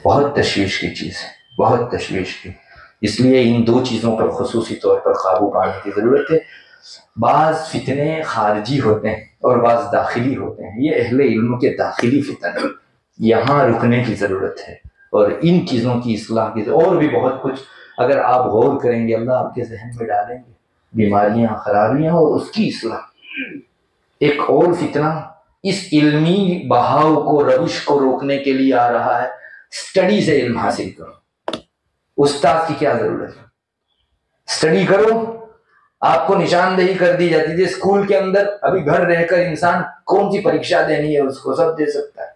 بہت تشویش کی چیز ہے، بہت تشویش کی، اس لیے ان 2 چیزوں پر خصوصی طور پر قابو پانے کی ضرورت ہے۔ بعض فتنے خارجی ہوتے ہیں اور بعض داخلی ہوتے ہیں، یہ اہل علم کے داخلی فتن، یہاں رکنے کی ضرورت ہے اور ان چیزوں کی اصلاح کی ضرورت، اور بھی بہت کچھ اگر آپ غور کریں گے اللہ آپ کے ذہن میں ڈالیں گے، بیماریاں، خرابیاں اور اس کی اصلاح۔ ایک اور فتنہ اس علمی بہاؤ کو، روش کو روکنے کے لیے آ رہا ہے، اسٹڈی سے علم حاصل کرو۔ استاد کی کیا ضرورت ہے؟ اسٹڈی کرو، آپ کو نشاندہی کر دی جاتی تھی اسکول کے اندر، ابھی گھر رہ کر انسان کون سی پریکشا دینی ہے اس کو سب دے سکتا ہے،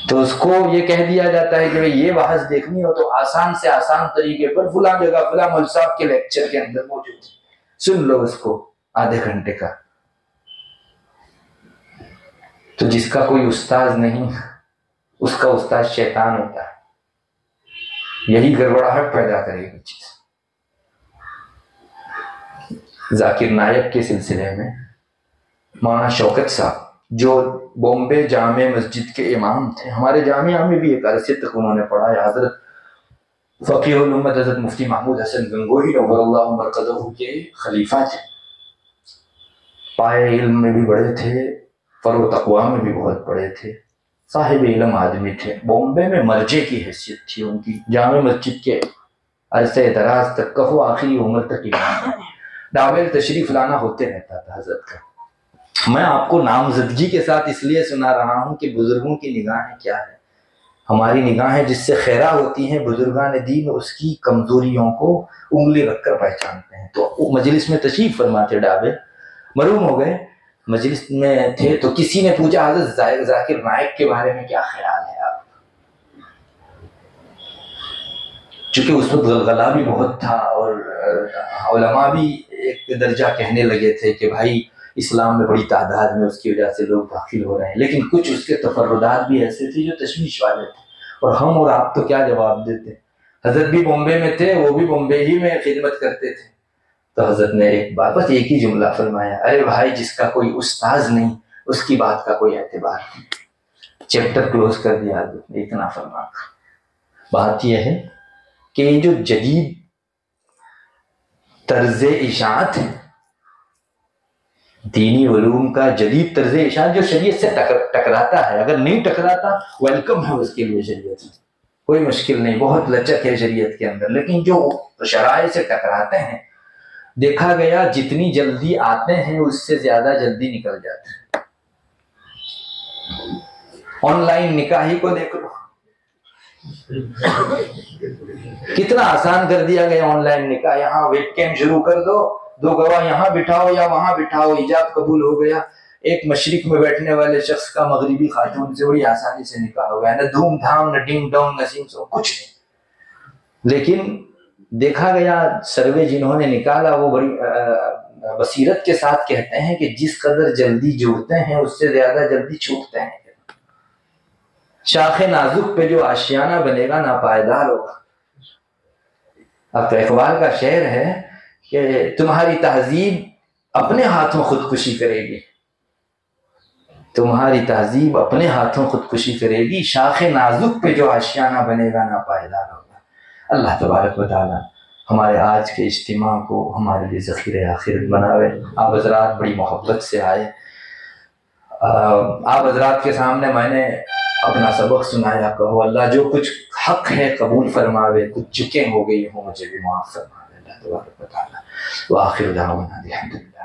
تو اس کو یہ کہہ دیا جاتا ہے کہ یہ بحث دیکھنی ہو تو آسان سے آسان طریقے پر فلاں جگہ فلاں مول صاحب کے لیکچر کے اندر موجود ہے، سن لو اس کو آدھے گھنٹے کا۔ تو جس کا کوئی استاذ نہیں، اس کا استاد شیطان ہوتا ہے، یہی گڑبڑاہٹ پیدا کرے گی چیز۔ ذاکر نائک کے سلسلے میں مولانا شوکت صاحب جو بامبے جامع مسجد کے امام تھے، ہمارے جامعہ میں بھی ایک عرصے تک انہوں نے پڑھایا، حضرت فقیہ الامت حضرت مفتی محمود حسن گنگوہی نور اللہ مرقدہ کے خلیفہ تھے، پائے علم میں بھی بڑے تھے، فرو تقوی میں بھی بہت بڑے تھے، صاحب علم آدمی تھے، بامبے میں مرجع کی حیثیت تھی ان کی، جامع مسجد کے عرصے دراز تک کہو آخری عمر تک امام، ڈاویل تشریف لانا ہوتے رہتا تھا حضرت کا۔ میں آپ کو نامزدگی کے ساتھ اس لیے سنا رہا ہوں کہ بزرگوں کی نگاہیں کیا ہے، ہماری نگاہیں جس سے خیرہ ہوتی ہیں، بزرگان دین اس کی کمزوریوں کو انگلی رکھ کر پہچانتے ہیں۔ تو مجلس میں تشریف فرما تھے ڈاویل، معلوم ہو گئے، مجلس میں تھے تو کسی نے پوچھا حضرت ذاکر نائک کے بارے میں کیا خیال ہے آپ؟ چونکہ اس وقت غلغلہ بھی بہت تھا اور علماء بھی ایک درجہ کہنے لگے تھے کہ بھائی اسلام میں بڑی تعداد میں اس کی وجہ سے لوگ داخل ہو رہے ہیں، لیکن کچھ اس کے تفردات بھی ایسے تھے جو تشویش والے تھے، اور ہم اور آپ تو کیا جواب دیتے؟ حضرت بھی بامبے میں تھے، وہ بھی بامبے ہی میں خدمت کرتے تھے، تو حضرت نے ایک بات، بس ایک ہی جملہ فرمایا، ارے بھائی جس کا کوئی استاذ نہیں اس کی بات کا کوئی اعتبار نہیں، چیپٹر کلوز کر دیا حضرت نے، اتنا فرما۔ بات یہ ہے کہ یہ جو جدید طرز اشاعت ہے، دینی علوم کا جدید طرز اشاعت جو شریعت سے ٹکراتا ہے، اگر نہیں ٹکراتا ویلکم ہے اس کے لیے، شریعت کوئی مشکل نہیں، بہت لچک ہے شریعت کے اندر، لیکن جو شرائع سے ٹکراتے ہیں دیکھا گیا جتنی جلدی آتے ہیں اس سے زیادہ جلدی نکل جاتے ہیں۔ آن لائن نکاحی کو دیکھ لو، کتنا آسان کر دیا گیا آن لائن نکاح. یہاں ویب کیم شروع کر دو، 2 گواہ یہاں بٹھاؤ یا وہاں بٹھاؤ، ایجاب قبول ہو گیا. ایک مشرق میں بیٹھنے والے شخص کا مغربی خاتون سے بڑی آسانی سے نکاح ہو گیا. نہ دھوم دھام، نہ ڈنگ ڈونگ، نہ سینگ سو، کچھ نہیں. لیکن دیکھا گیا سروے جنہوں نے نکالا وہ بڑی بصیرت کے ساتھ کہتے ہیں کہ جس قدر جلدی جڑتے ہیں اس سے زیادہ جلدی چھوٹتے ہیں. شاخ نازک پہ جو آشیانہ بنے گا ناپائیدار ہوگا. اب تو اقبال کا شعر ہے کہ تمہاری تہذیب اپنے ہاتھوں خودکشی کرے گی، تمہاری تہذیب اپنے ہاتھوں خودکشی کرے گی، شاخ نازک پہ جو آشیانہ بنے گا ناپائیدار ہوگا. اللہ تبارک و تعالی ہمارے آج کے اجتماع کو ہمارے لیے ذخیرہ آخرت بناوے. آپ حضرات بڑی محبت سے آئے. آپ حضرات کے سامنے میں نے اپنا سبق سنایا. کہو اللہ جو کچھ حق ہے قبول فرماوے، کچھ چکیں ہو گئی ہوں مجھے بھی معاف فرماوے. اللہ تبارک و تعالی. وآخر دعوانا الحمدللہ.